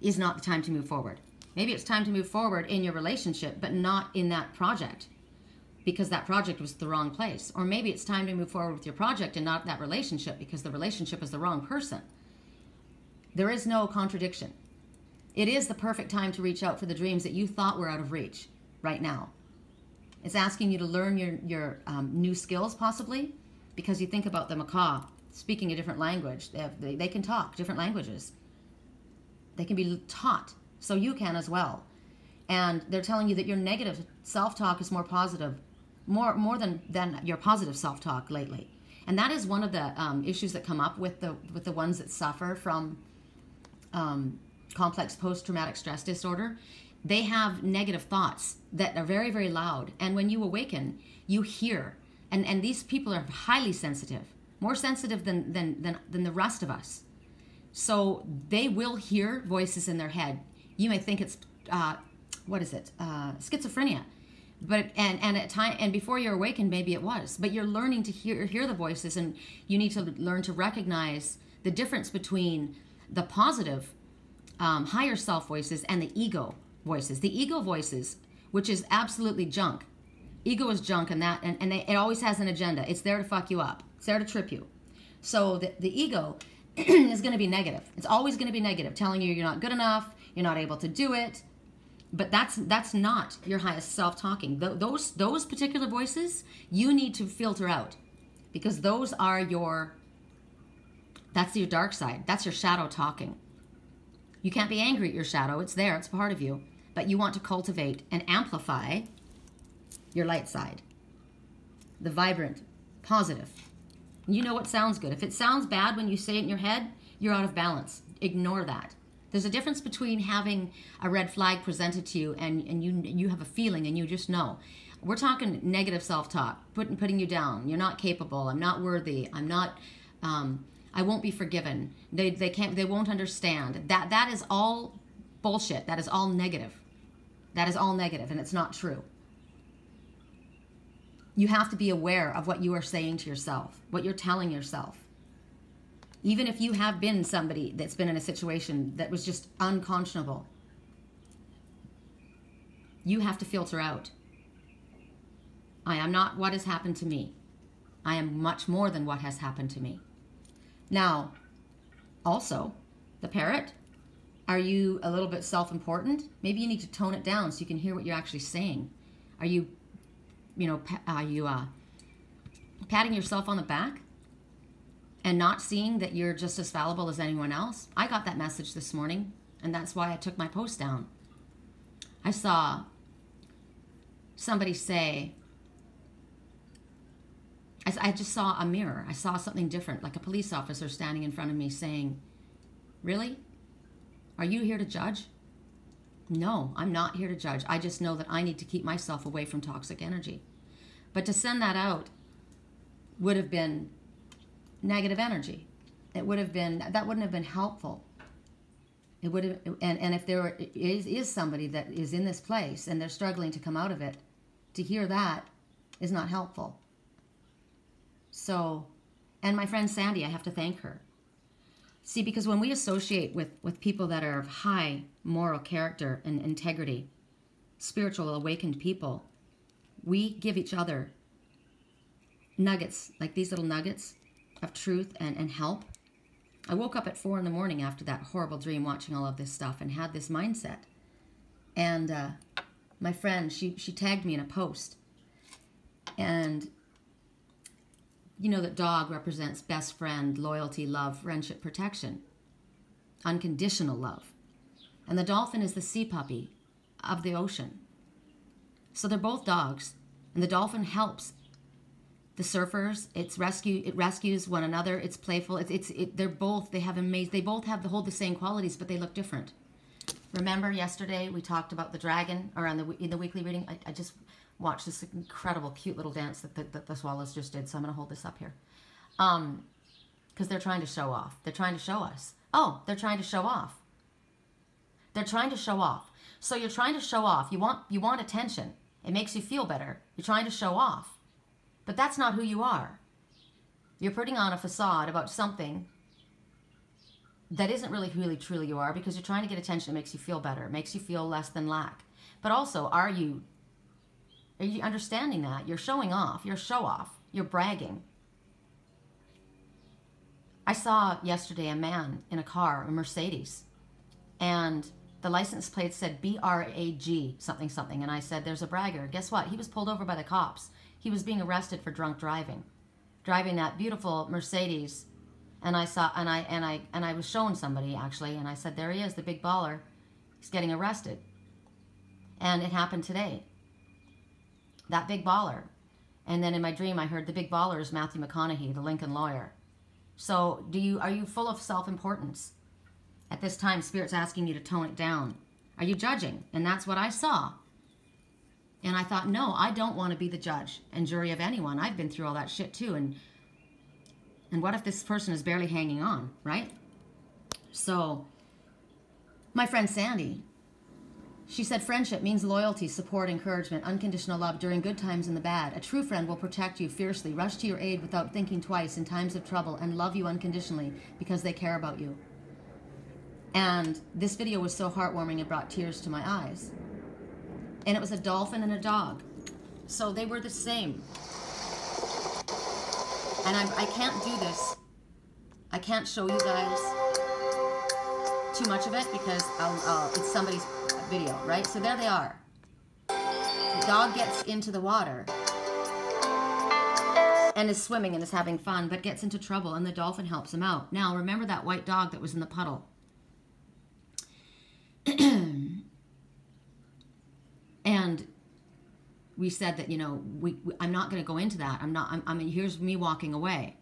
is not the time to move forward. Maybe it's time to move forward in your relationship, but not in that project, because that project was the wrong place. Or maybe it's time to move forward with your project and not that relationship, because the relationship is the wrong person. There is no contradiction. It is the perfect time to reach out for the dreams that you thought were out of reach right now. It's asking you to learn your new skills, possibly, because you think about the Macaw speaking a different language. They can talk different languages. They can be taught, so you can as well. And they're telling you that your negative self-talk is more positive, more than your positive self-talk lately. And that is one of the issues that come up with the ones that suffer from complex post-traumatic stress disorder. They have negative thoughts that are very, very loud. And when you awaken, you hear. And these people are highly sensitive, more sensitive than the rest of us. So they will hear voices in their head. You may think it's, schizophrenia. But and before you're awakened, maybe it was. But you're learning to hear the voices, and you need to learn to recognize the difference between the positive, higher self voices and the ego voices. The ego voices, which is absolutely junk. Ego is junk, and it always has an agenda. It's there to fuck you up. It's there to trip you. So the ego is going to be negative. It's always going to be negative, telling you you're not good enough, you're not able to do it. But that's not your highest self talking. Those particular voices you need to filter out, because those are that's your dark side. That's your shadow talking. You can't be angry at your shadow. It's there. It's part of you. But you want to cultivate and amplify your light side, the vibrant, positive. You know what sounds good. If it sounds bad when you say it in your head, you're out of balance. Ignore that. There's a difference between having a red flag presented to you and you have a feeling and you just know. We're talking negative self-talk, putting you down. You're not capable. I'm not worthy. I'm not. I won't be forgiven. They won't understand. That is all bullshit. That is all negative. That is all negative, and it's not true. You have to be aware of what you are saying to yourself, what you're telling yourself. Even if you have been somebody that's been in a situation that was just unconscionable, you have to filter out. I am not what has happened to me. I am much more than what has happened to me. Now, also, the parrot, are you a little bit self-important? Maybe you need to tone it down so you can hear what you're actually saying. Are you patting yourself on the back and not seeing that you're just as fallible as anyone else? I got that message this morning, and that's why I took my post down. I saw somebody say, I just saw a mirror. I saw something different, like a police officer standing in front of me saying, "Really? Are you here to judge?" No, I'm not here to judge. I just know that I need to keep myself away from toxic energy. But to send that out would have been negative energy. That wouldn't have been helpful. It would have, and if there is somebody that is in this place and they're struggling to come out of it, to hear that is not helpful. So, and my friend Sandy, I have to thank her. See, because when we associate with people that are of high moral character and integrity, spiritual awakened people, we give each other nuggets, like these little nuggets of truth and help. I woke up at 4 in the morning after that horrible dream, watching all of this stuff, and had this mindset. And my friend, she tagged me in a post. And you know that dog represents best friend, loyalty, love, friendship, protection, unconditional love. And the dolphin is the sea puppy of the ocean. So they're both dogs, and the dolphin helps the surfers. It rescues one another. It's playful. They both hold the same qualities, but they look different. Remember yesterday we talked about the dragon, or in the weekly reading. I just watched this incredible, cute little dance that the swallows just did. So I'm going to hold this up here, because they're trying to show off. They're trying to show us. Oh, they're trying to show off. They're trying to show off. So you're trying to show off. You want attention. It makes you feel better. You're trying to show off. But that's not who you are. You're putting on a facade about something that isn't really who truly you are, because you're trying to get attention. It makes you feel better. It makes you feel less than lack. But also, are you understanding that? You're showing off. You're show off. You're bragging. I saw yesterday a man in a car, a Mercedes, and the license plate said BRAG something something, and I said, there's a bragger. Guess what? He was pulled over by the cops. He was being arrested for drunk driving that beautiful Mercedes. And I saw, and I was showing somebody actually, and I said, there he is, the big baller. He's getting arrested. And it happened today. That big baller. And then in my dream, I heard the big baller is Matthew McConaughey, the Lincoln lawyer. So are you full of self-importance? At this time, Spirit's asking you to tone it down. Are you judging? And that's what I saw. And I thought, no, I don't want to be the judge and jury of anyone. I've been through all that shit too. And what if this person is barely hanging on, right? So, my friend Sandy, she said, friendship means loyalty, support, encouragement, unconditional love during good times and the bad. A true friend will protect you fiercely, rush to your aid without thinking twice in times of trouble, and love you unconditionally because they care about you. And this video was so heartwarming, it brought tears to my eyes. And it was a dolphin and a dog. So they were the same. And I can't do this. I can't show you guys too much of it because it's somebody's video, right? So there they are. The dog gets into the water and is swimming and is having fun, but gets into trouble, and the dolphin helps him out. Now, remember that white dog that was in the puddle. And we said that, you know, I'm not going to go into that. I mean, here's me walking away.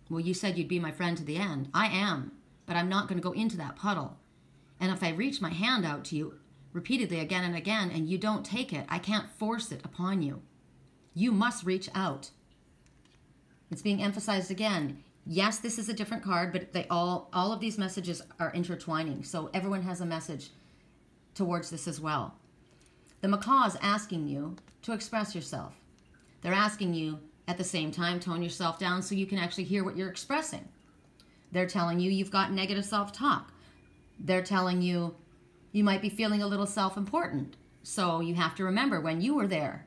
Well, you said you'd be my friend to the end. I am, but I'm not going to go into that puddle. And if I reach my hand out to you repeatedly again and again, and you don't take it, I can't force it upon you. You must reach out. It's being emphasized again. Yes, this is a different card, but they all of these messages are intertwining. So everyone has a message towards this as well. The Macaw is asking you to express yourself. They're asking you at the same time, tone yourself down so you can actually hear what you're expressing. They're telling you you've got negative self-talk. They're telling you you might be feeling a little self-important. So you have to remember when you were there,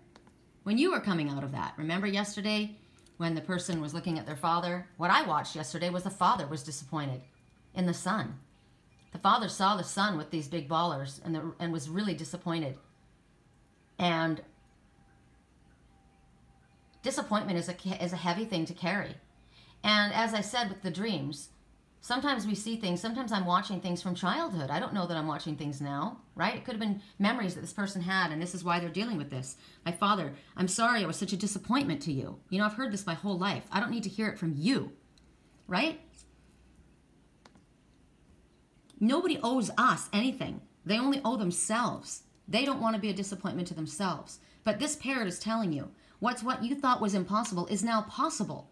when you were coming out of that. Remember yesterday when the person was looking at their father? What I watched yesterday was the father was disappointed in the son. The father saw the son with these big ballers and was really disappointed. And disappointment is a heavy thing to carry. And as I said with the dreams, sometimes we see things, sometimes I'm watching things from childhood. I don't know that I'm watching things now, right? It could have been memories that this person had, and this is why they're dealing with this. My father, I'm sorry I was such a disappointment to you. You know, I've heard this my whole life. I don't need to hear it from you, right? Nobody owes us anything. They only owe themselves. They don't want to be a disappointment to themselves. But this parrot is telling you, what you thought was impossible is now possible.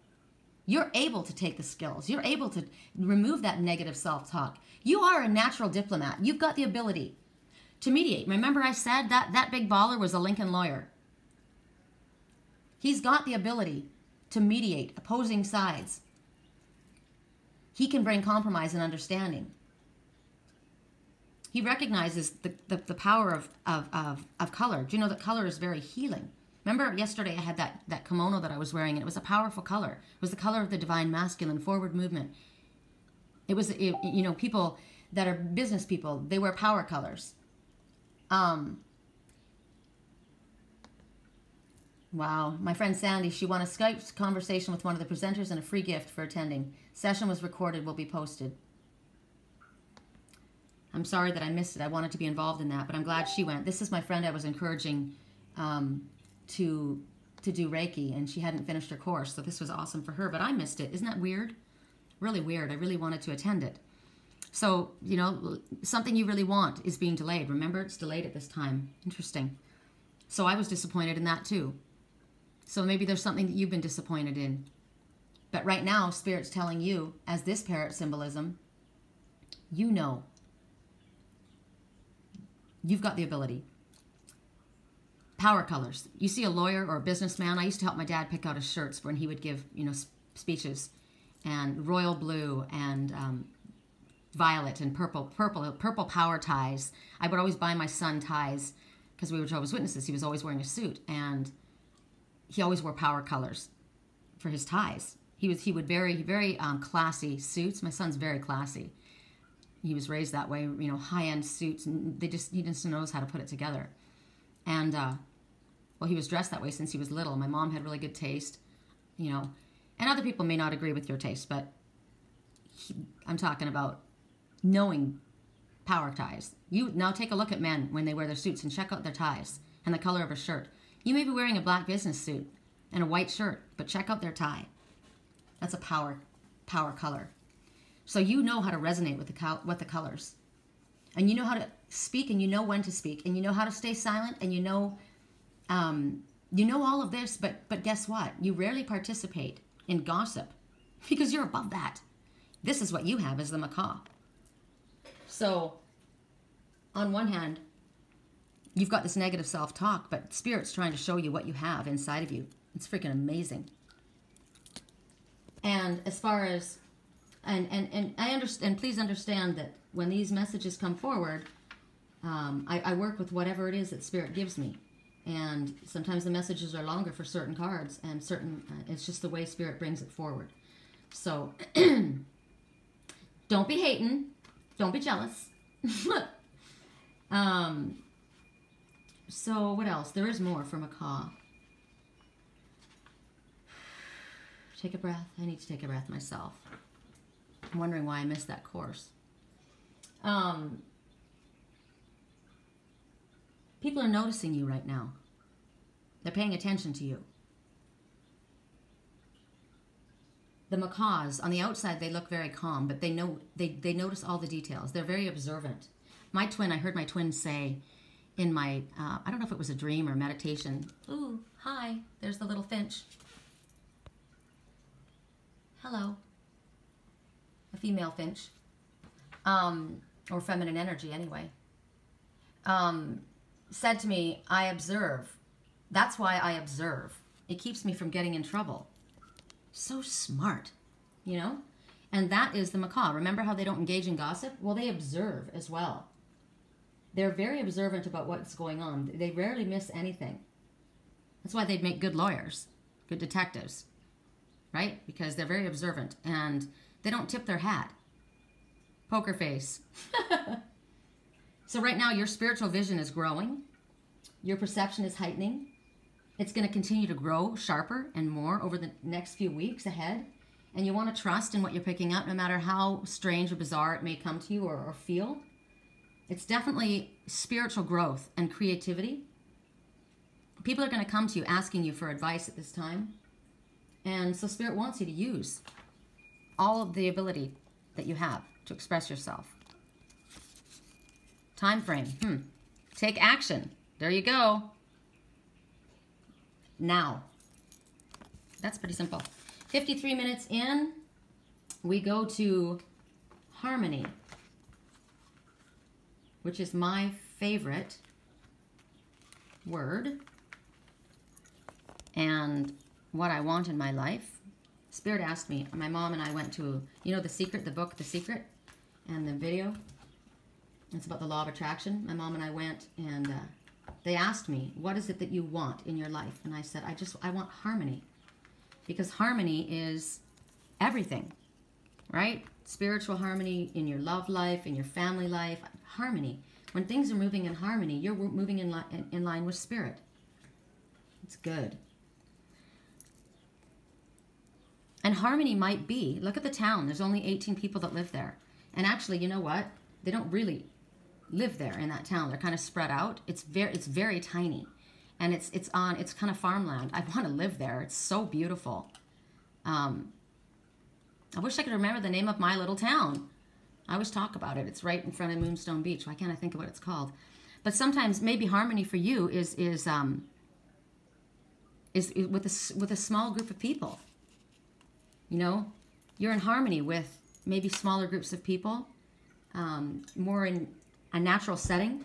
You're able to take the skills. You're able to remove that negative self-talk. You are a natural diplomat. You've got the ability to mediate. Remember I said that big baller was a Lincoln lawyer. He's got the ability to mediate opposing sides. He can bring compromise and understanding. He recognizes the power of color. Do you know that color is very healing? Remember yesterday I had that kimono that I was wearing, and it was a powerful color. It was the color of the divine masculine, forward movement. It was, you know, people that are business people, they wear power colors. Wow. My friend Sandy, she won a Skype conversation with one of the presenters and a free gift for attending. Session was recorded, will be posted. I'm sorry that I missed it. I wanted to be involved in that, but I'm glad she went. This is my friend I was encouraging to do Reiki, and she hadn't finished her course, so this was awesome for her, but I missed it. Isn't that weird? Really weird. I really wanted to attend it. So, you know, something you really want is being delayed. Remember, it's delayed at this time. Interesting. So I was disappointed in that too. So maybe there's something that you've been disappointed in. But right now, Spirit's telling you, as this parrot symbolism, you know. You've got the ability. Power colors. You see a lawyer or a businessman. I used to help my dad pick out his shirts when he would give, you know, speeches. And royal blue and violet and purple power ties. I would always buy my son ties because we were Jehovah's Witnesses. He was always wearing a suit, and he always wore power colors for his ties. He would very classy suits. My son's very classy. He was raised that way, you know, high-end suits, and he just knows how to put it together. And well, he was dressed that way since he was little. My mom had really good taste, you know, and other people may not agree with your taste, but I'm talking about knowing power ties. You now take a look at men when they wear their suits and check out their ties and the color of a shirt. You may be wearing a black business suit and a white shirt, but check out their tie. That's a power color. So you know how to resonate with the colors, and you know how to speak, and you know when to speak, and you know how to stay silent, and you know all of this. But guess what? You rarely participate in gossip because you're above that. This is what you have as the Macaw. So on one hand, you've got this negative self-talk, but Spirit's trying to show you what you have inside of you. It's freaking amazing. And as far as, and I understand, please understand that when these messages come forward, I work with whatever it is that Spirit gives me. And sometimes the messages are longer for certain cards, and it's just the way Spirit brings it forward. So don't be hating. Don't be jealous. So what else? There is more for Macaw. Take a breath. I need to take a breath myself. I'm wondering why I missed that course. People are noticing you right now. They're paying attention to you. The Macaws, on the outside, they look very calm, but they notice all the details. They're very observant. My twin, I heard my twin say in my, I don't know if it was a dream or meditation. Ooh, hi, there's the little finch. Hello. A female finch. Or feminine energy anyway. Said to me, I observe. That's why I observe. It keeps me from getting in trouble. So smart, you know? And that is the Macaw. Remember how they don't engage in gossip? Well, they observe as well. They're very observant about what's going on. They rarely miss anything. That's why they'd make good lawyers, good detectives, right? Because they're very observant and they don't tip their hat. Poker face. So right now, your spiritual vision is growing. Your perception is heightening. It's going to continue to grow sharper and more over the next few weeks ahead. And you want to trust in what you're picking up, no matter how strange or bizarre it may come to you or feel. It's definitely spiritual growth and creativity. People are going to come to you asking you for advice at this time. And so Spirit wants you to use all of the ability that you have to express yourself. Time frame. Take action. There you go. Now. That's pretty simple. 53 minutes in, we go to harmony, which is my favorite word and what I want in my life. Spirit asked me, my mom and I went to, you know, The Secret, the book, The Secret, and the video. It's about the law of attraction. My mom and I went, and they asked me, what is it that you want in your life? And I said, I want harmony. Because harmony is everything, right? Spiritual harmony in your love life, in your family life, harmony. When things are moving in harmony, you're moving in line with Spirit. It's good. And harmony might be, look at the town. There's only 18 people that live there. And actually, you know what? They don't really live there in that town. They're kind of spread out. It's very tiny. And it's kind of farmland. I want to live there. It's so beautiful. I wish I could remember the name of my little town. I always talk about it. It's right in front of Moonstone Beach. Why can't I think of what it's called? But sometimes maybe harmony for you is with a small group of people. You know, you're in harmony with maybe smaller groups of people, more in a natural setting.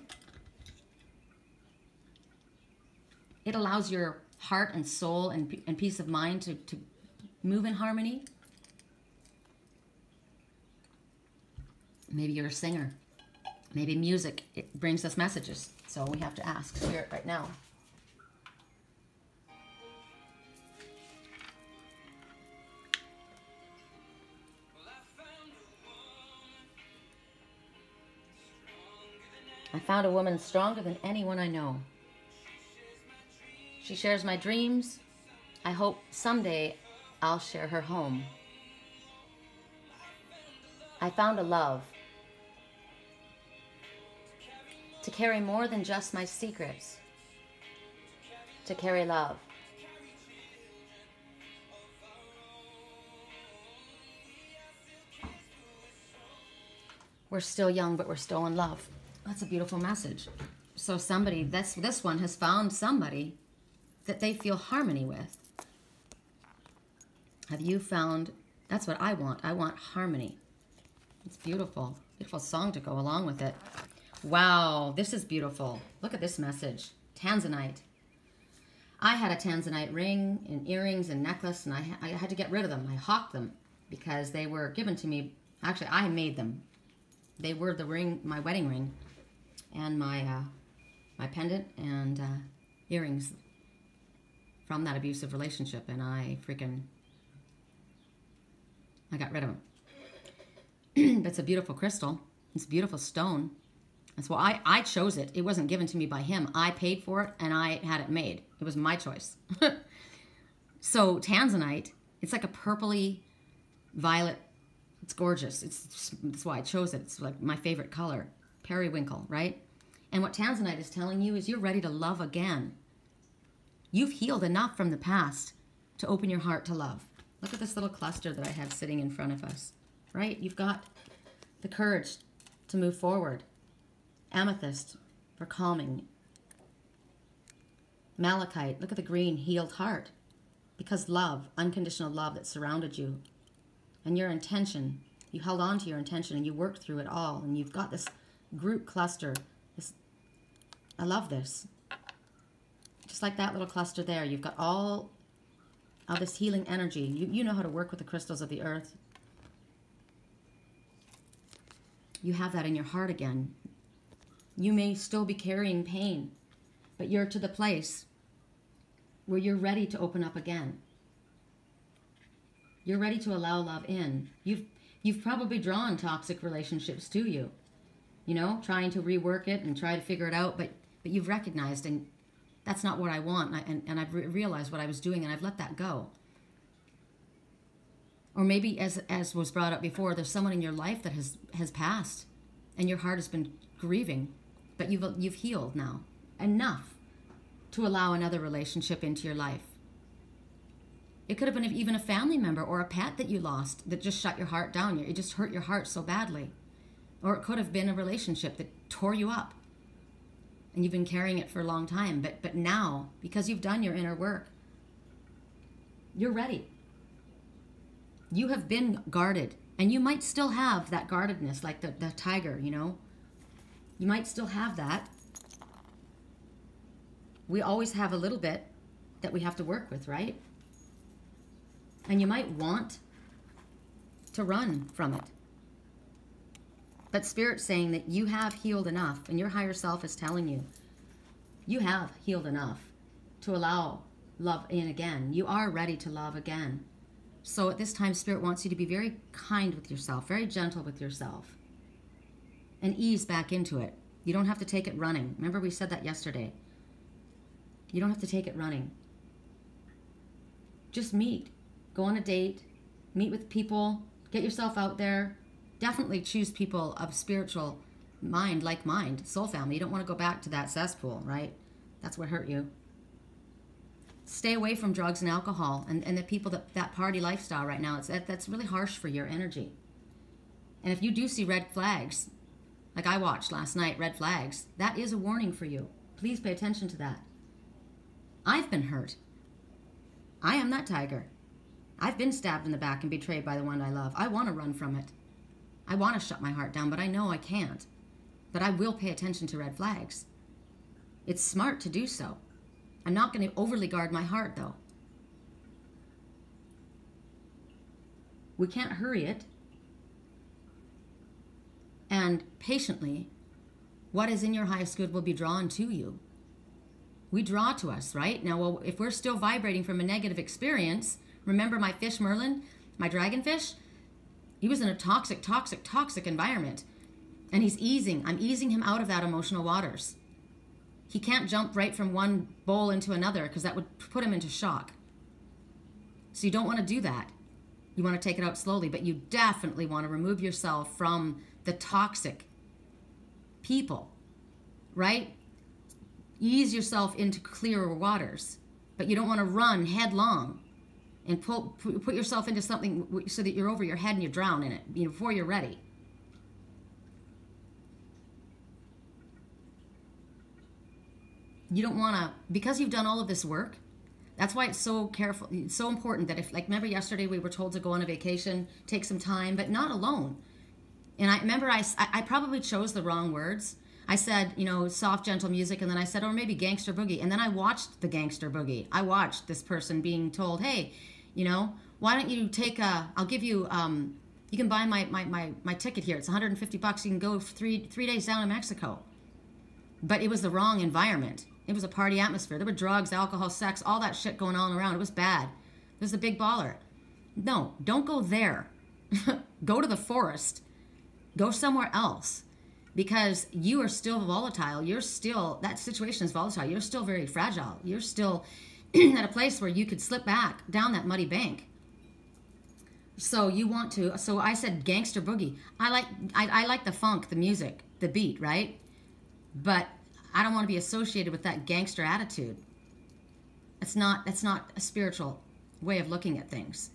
It allows your heart and soul and peace of mind to move in harmony. Maybe you're a singer. Maybe music, it brings us messages. So we have to ask Spirit right now. I found a woman stronger than anyone I know. She shares my dreams. I hope someday I'll share her home. I found a love to carry more than just my secrets, to carry love. We're still young, but we're still in love. That's a beautiful message. So somebody, this one has found somebody that they feel harmony with. Have you found, that's what I want. I want harmony. It's beautiful. Beautiful song to go along with it. Wow, this is beautiful. Look at this message. Tanzanite. I had a Tanzanite ring and earrings and necklace, and I had to get rid of them. I hawked them because they were given to me. Actually, I made them. They were the ring, my wedding ring, and my pendant and earrings from that abusive relationship, and I got rid of them. It's a beautiful crystal. It's a beautiful stone. That's why I chose it. It wasn't given to me by him. I paid for it, and I had it made. It was my choice. So Tanzanite, it's like a purpley violet. It's gorgeous. That's why I chose it. It's like my favorite color. Periwinkle, right? And what Tanzanite is telling you is you're ready to love again. You've healed enough from the past to open your heart to love. Look at this little cluster that I have sitting in front of us, right? You've got the courage to move forward. Amethyst for calming. Malachite, look at the green, healed heart. Because love, unconditional love that surrounded you. And your intention, you held on to your intention and you worked through it all. And you've got this group cluster. I love this. Just like that little cluster there, you've got all of this healing energy. You know how to work with the crystals of the earth. You have that in your heart again. You may still be carrying pain, but you're to the place where you're ready to open up again. You're ready to allow love in. You've probably drawn toxic relationships to you, you know, trying to rework it and try to figure it out, but you've recognized, and that's not what I want, and I've realized what I was doing, and I've let that go. Or maybe, as was brought up before, there's someone in your life that has passed, and your heart has been grieving, but you've healed now enough to allow another relationship into your life. It could have been even a family member or a pet that you lost that just shut your heart down. It just hurt your heart so badly. Or it could have been a relationship that tore you up, and you've been carrying it for a long time. But now, because you've done your inner work, you're ready. You have been guarded, and you might still have that guardedness, like the tiger, you know. You might still have that. We always have a little bit that we have to work with, right? And you might want to run from it. But Spirit's saying that you have healed enough, and your higher self is telling you, you have healed enough to allow love in again. You are ready to love again. So at this time, Spirit wants you to be very kind with yourself, very gentle with yourself, and ease back into it. You don't have to take it running. Remember we said that yesterday. You don't have to take it running. Just meet. Go on a date. Meet with people. Get yourself out there. Definitely choose people of spiritual mind, like mind, soul family. You don't want to go back to that cesspool, right? That's what hurt you. Stay away from drugs and alcohol and the people that party lifestyle right now. That's really harsh for your energy. And if you do see red flags, like I watched last night, red flags, that is a warning for you. Please pay attention to that. I've been hurt. I am that tiger. I've been stabbed in the back and betrayed by the one I love. I want to run from it. I want to shut my heart down, but I know I can't. But I will pay attention to red flags. It's smart to do so. I'm not going to overly guard my heart, though. We can't hurry it. And patiently, what is in your highest good will be drawn to you. We draw to us, right? Now, well, if we're still vibrating from a negative experience, remember my fish Merlin, my dragonfish? He was in a toxic environment. And I'm easing him out of that emotional waters. He can't jump right from one bowl into another because that would put him into shock. So you don't want to do that. You want to take it out slowly, but you definitely want to remove yourself from the toxic people, right? Ease yourself into clearer waters, but you don't want to run headlong and put yourself into something so that you're over your head and you drown in it before you're ready. You don't want to, because you've done all of this work. That's why it's so careful. It's so important that if, like, remember yesterday we were told to go on a vacation, take some time, but not alone. And I remember I probably chose the wrong words. I said, soft, gentle music, and then I said, or maybe gangster boogie. And then I watched the gangster boogie. I watched this person being told, hey, why don't you take I'll give you, you can buy my ticket here. It's $150. You can go 3 days down in Mexico. But it was the wrong environment. It was a party atmosphere. There were drugs, alcohol, sex, all that shit going on around. It was bad. It was a big baller. No, don't go there. Go to the forest. Go somewhere else. Because you are still volatile. That situation is volatile. You're still very fragile. You're still at a place where you could slip back down that muddy bank. So I said gangster boogie. I like the funk, the music, the beat, right? But I don't want to be associated with that gangster attitude. It's not a spiritual way of looking at things.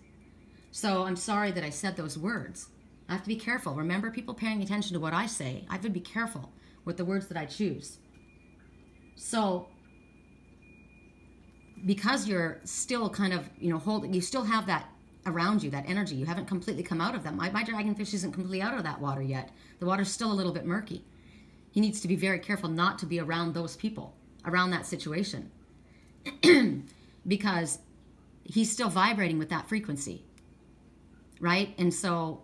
So I'm sorry that I said those words. I have to be careful. Remember, people paying attention to what I say, I have to be careful with the words that I choose. So because you're still kind of, you still have that around you, that energy. You haven't completely come out of them. My dragonfish isn't completely out of that water yet. The water's still a little bit murky. He needs to be very careful not to be around those people, around that situation. Because he's still vibrating with that frequency, right? And so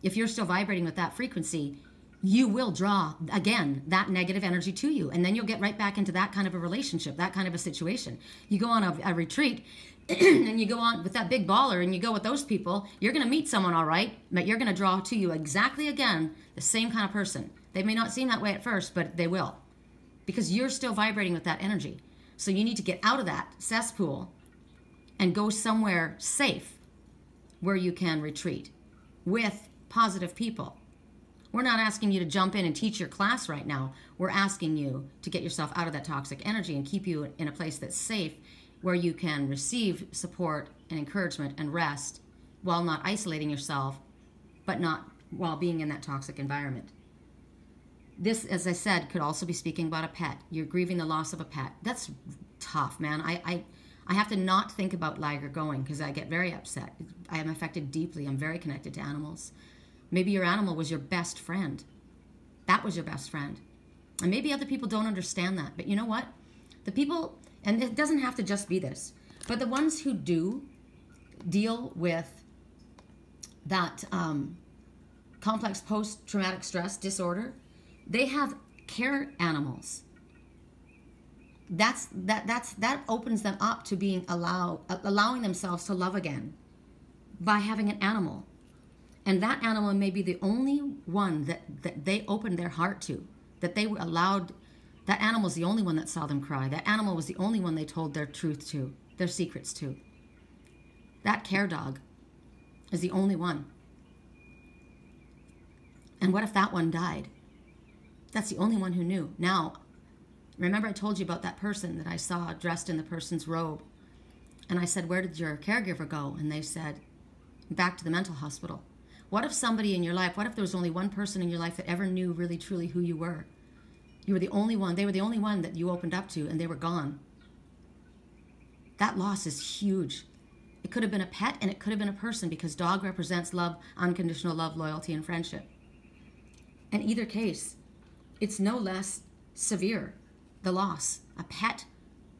if you're still vibrating with that frequency, you will draw, again, that negative energy to you. And then you'll get right back into that kind of a relationship, that kind of a situation. You go on a retreat and you go on with that big baller and you go with those people, you're going to meet someone, all right, but you're going to draw to you exactly, again, the same kind of person. They may not seem that way at first, but they will. Because you're still vibrating with that energy. So you need to get out of that cesspool and go somewhere safe where you can retreat with positive people. We're not asking you to jump in and teach your class right now. We're asking you to get yourself out of that toxic energy and keep you in a place that's safe where you can receive support and encouragement and rest while not isolating yourself, but not while being in that toxic environment. This, as I said, could also be speaking about a pet. You're grieving the loss of a pet. That's tough, man. I have to not think about Liger going because I get very upset. I am affected deeply. I'm very connected to animals. Maybe your animal was your best friend. That was your best friend. And maybe other people don't understand that. But you know what? The people, and it doesn't have to just be this, but the ones who do deal with that complex post-traumatic stress disorder, they have care animals. That opens them up to being allowing themselves to love again by having an animal. And that animal may be the only one that they opened their heart to, that they allowed. That animal was the only one that saw them cry. That animal was the only one they told their truth to, their secrets to. That care dog is the only one. And what if that one died? That's the only one who knew. Now, remember I told you about that person that I saw dressed in the person's robe. And I said, where did your caregiver go? And they said, back to the mental hospital. What if somebody in your life, what if there was only one person in your life that ever knew really truly who you were? You were the only one. They were the only one that you opened up to, and they were gone. That loss is huge. It could have been a pet, and it could have been a person, because dog represents love, unconditional love, loyalty, and friendship. In either case, it's no less severe, the loss. A pet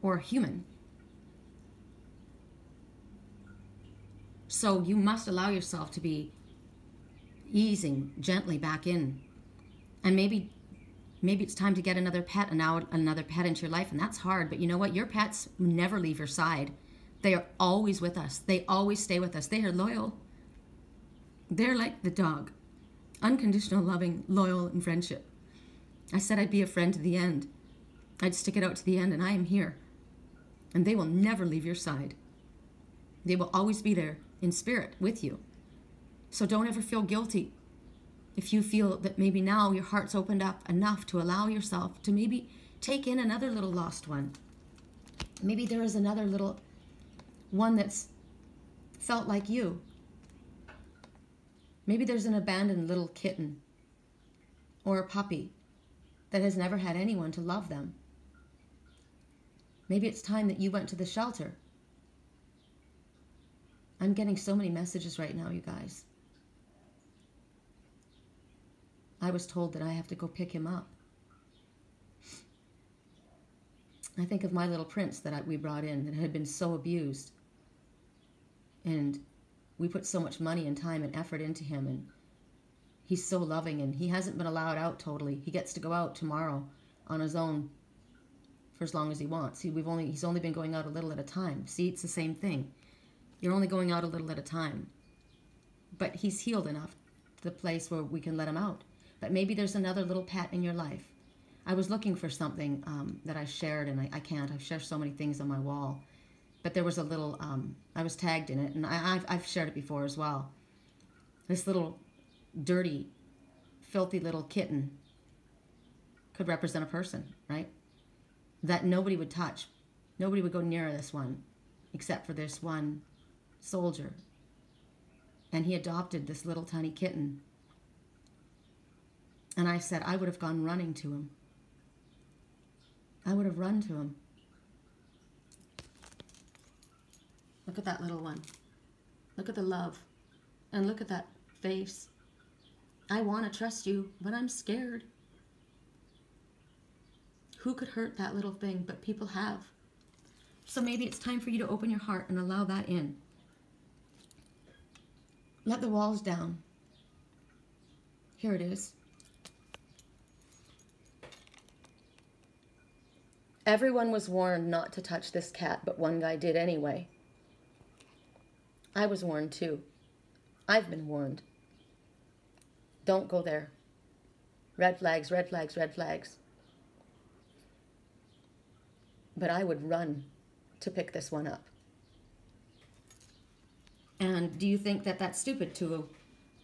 or human. So you must allow yourself to be easing gently back in. And maybe it's time to get another pet, and now another pet into your life, and that's hard. But you know what? Your pets never leave your side. They are always with us. They always stay with us. They are loyal. They're like the dog. Unconditional, loving, loyal, and friendship. I said I'd be a friend to the end. I'd stick it out to the end, and I am here. And they will never leave your side. They will always be there in spirit with you. So don't ever feel guilty if you feel that maybe now your heart's opened up enough to allow yourself to maybe take in another little lost one. Maybe there is another little one that's felt like you. Maybe there's an abandoned little kitten or a puppy that has never had anyone to love them. Maybe it's time that you went to the shelter. I'm getting so many messages right now, you guys. I was told that I have to go pick him up. I think of my little prince that we brought in that had been so abused. And we put so much money and time and effort into him, and he's so loving, and he hasn't been allowed out totally. He gets to go out tomorrow on his own for as long as he wants. He's only been going out a little at a time. See, it's the same thing. You're only going out a little at a time. But he's healed enough to the place where we can let him out. But maybe there's another little pet in your life. I was looking for something that I shared, and I can't. I've shared so many things on my wall. But there was a little, I was tagged in it, and I've shared it before as well. This little dirty, filthy little kitten could represent a person, right? That nobody would touch. Nobody would go near this one except for this one soldier. And he adopted this little tiny kitten. And I said I would have gone running to him. I would have run to him. Look at that little one. Look at the love. And look at that face. I want to trust you, but I'm scared. Who could hurt that little thing? But people have. So maybe it's time for you to open your heart and allow that in. Let the walls down. Here it is. Everyone was warned not to touch this cat, but one guy did anyway. I was warned too. I've been warned. Don't go there. Red flags, red flags, red flags. But I would run to pick this one up. And do you think that that's stupid to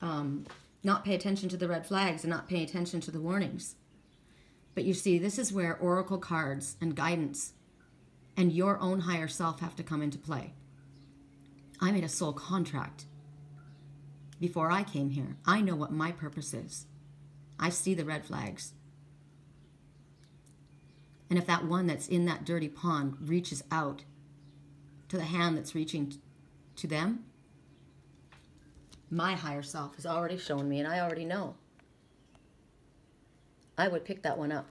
not pay attention to the red flags and not pay attention to the warnings? But you see, this is where oracle cards and guidance and your own higher self have to come into play. I made a soul contract before I came here. I know what my purpose is. I see the red flags. And if that one that's in that dirty pond reaches out to the hand that's reaching to them, my higher self has already shown me, and I already know. I would pick that one up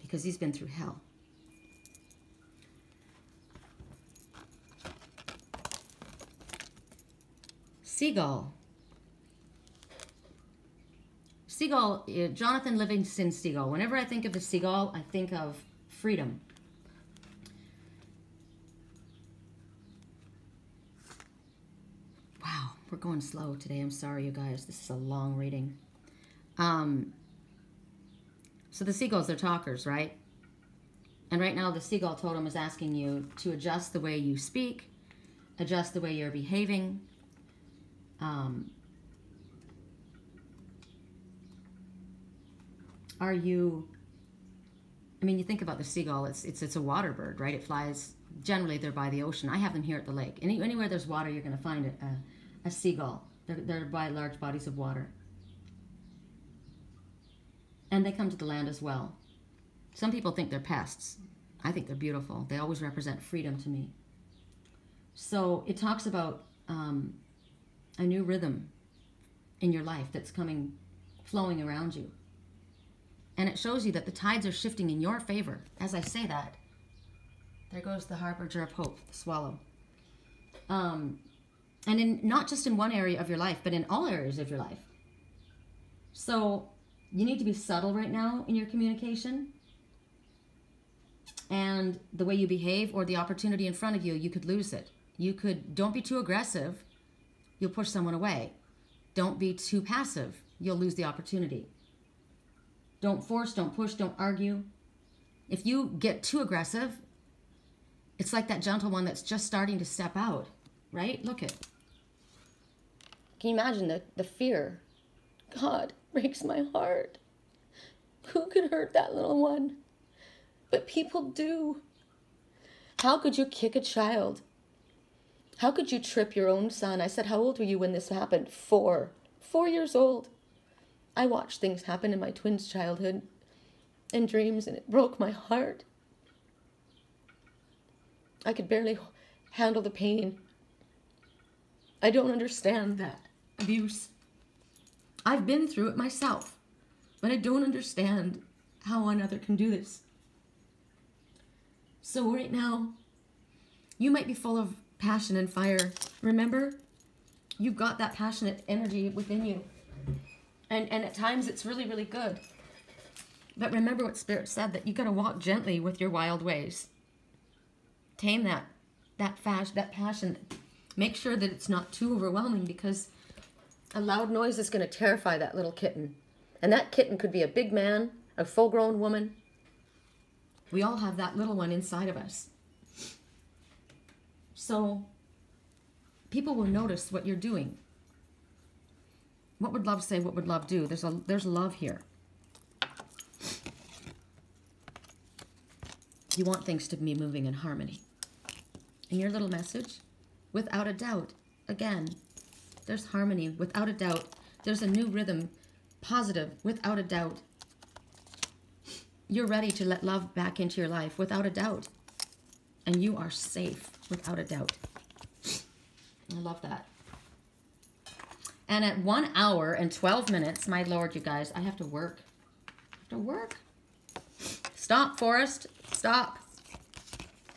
because he's been through hell. Seagull. Seagull, Jonathan Livingston Seagull. Whenever I think of the seagull, I think of freedom. Wow, we're going slow today. I'm sorry, you guys. This is a long reading. So the seagulls, they're talkers, right? And right now the seagull totem is asking you to adjust the way you speak, adjust the way you're behaving. Are you, I mean, you think about the seagull, it's a water bird, right? It flies, generally they're by the ocean. I have them here at the lake. Anywhere there's water, you're going to find a seagull. They're by large bodies of water. And they come to the land as well. Some people think they're pests. I think they're beautiful. They always represent freedom to me. So it talks about a new rhythm in your life that's flowing around you. And it shows you that the tides are shifting in your favor. As I say that, There goes the harbinger of hope, the swallow. And not just in one area of your life, but in all areas of your life. So you need to be subtle right now in your communication. And the way you behave or the opportunity in front of you, you could lose it. Don't be too aggressive. You'll push someone away. Don't be too passive. You'll lose the opportunity. Don't force, don't push, don't argue. If you get too aggressive, it's like that gentle one that's just starting to step out, right? Look at. Can you imagine the fear? God, breaks my heart. Who could hurt that little one? But people do. How could you kick a child? How could you trip your own son? I said, how old were you when this happened? 4. 4 years old. I watched things happen in my twins' childhood and dreams, and it broke my heart. I could barely handle the pain. I don't understand that abuse. I've been through it myself, but I don't understand how another can do this. So right now, you might be full of passion and fire. Remember, you've got that passionate energy within you. And at times it's really, really good. But remember what Spirit said, that you got to walk gently with your wild ways. Tame that passion. Make sure that it's not too overwhelming, because a loud noise is going to terrify that little kitten. And that kitten could be a big man, a full-grown woman. We all have that little one inside of us. So people will notice what you're doing. What would love say? What would love do? There's love here. You want things to be moving in harmony. And your little message, without a doubt, again, there's harmony, without a doubt. There's a new rhythm, positive, without a doubt. You're ready to let love back into your life, without a doubt. And you are safe, without a doubt. I love that. And at 1 hour and 12 minutes, my Lord, you guys, I have to work. I have to work. Stop, Forrest. Stop.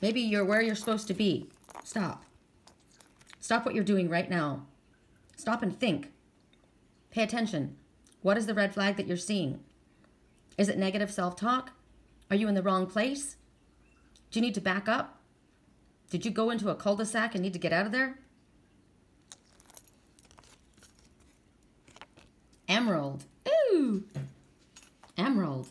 Maybe you're where you're supposed to be. Stop. Stop what you're doing right now. Stop and think. Pay attention. What is the red flag that you're seeing? Is it negative self-talk? Are you in the wrong place? Do you need to back up? Did you go into a cul-de-sac and need to get out of there? Emerald. Ooh. Emerald.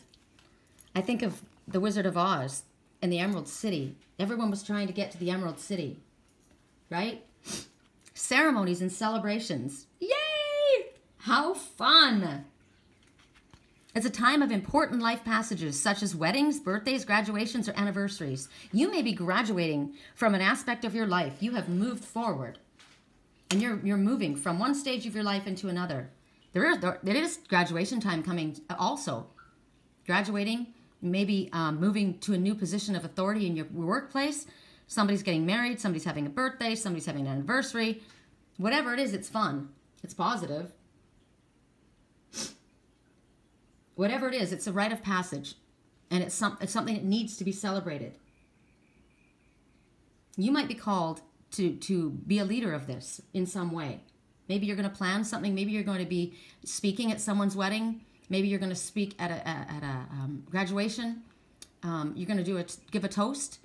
I think of the Wizard of Oz and the Emerald City. Everyone was trying to get to the Emerald City, right? Ceremonies and celebrations. Yay! How fun! It's a time of important life passages, such as weddings, birthdays, graduations, or anniversaries. You may be graduating from an aspect of your life. You have moved forward, and you're moving from one stage of your life into another. There is graduation time coming also. Graduating, maybe moving to a new position of authority in your workplace. Somebody's getting married, somebody's having a birthday, somebody's having an anniversary. Whatever it is, it's fun. It's positive. Whatever it is, it's a rite of passage. And it's something that needs to be celebrated. You might be called to be a leader of this in some way. Maybe you're going to plan something. Maybe you're going to be speaking at someone's wedding. Maybe you're going to speak at a graduation. You're going to give a toast.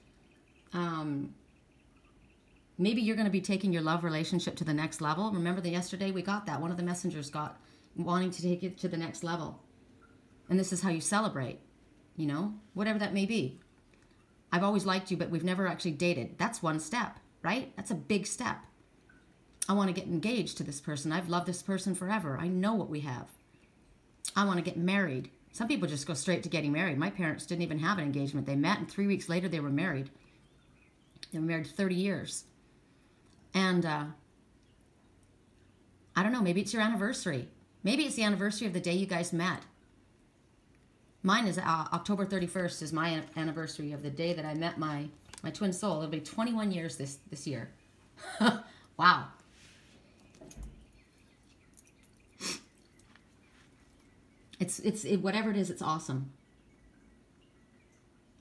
Maybe you're going to be taking your love relationship to the next level. Remember that yesterday we got that. One of the messengers got wanting to take it to the next level. And this is how you celebrate, you know, whatever that may be. I've always liked you, but we've never actually dated. That's one step, right? That's a big step. I want to get engaged to this person. I've loved this person forever. I know what we have. I want to get married. Some people just go straight to getting married. My parents didn't even have an engagement. They met, and 3 weeks later they were married. They were married 30 years. And I don't know, maybe it's your anniversary. Maybe it's the anniversary of the day you guys met. Mine is October 31st is my anniversary of the day that I met my twin soul. It'll be 21 years this year. Wow. It's whatever it is, it's awesome.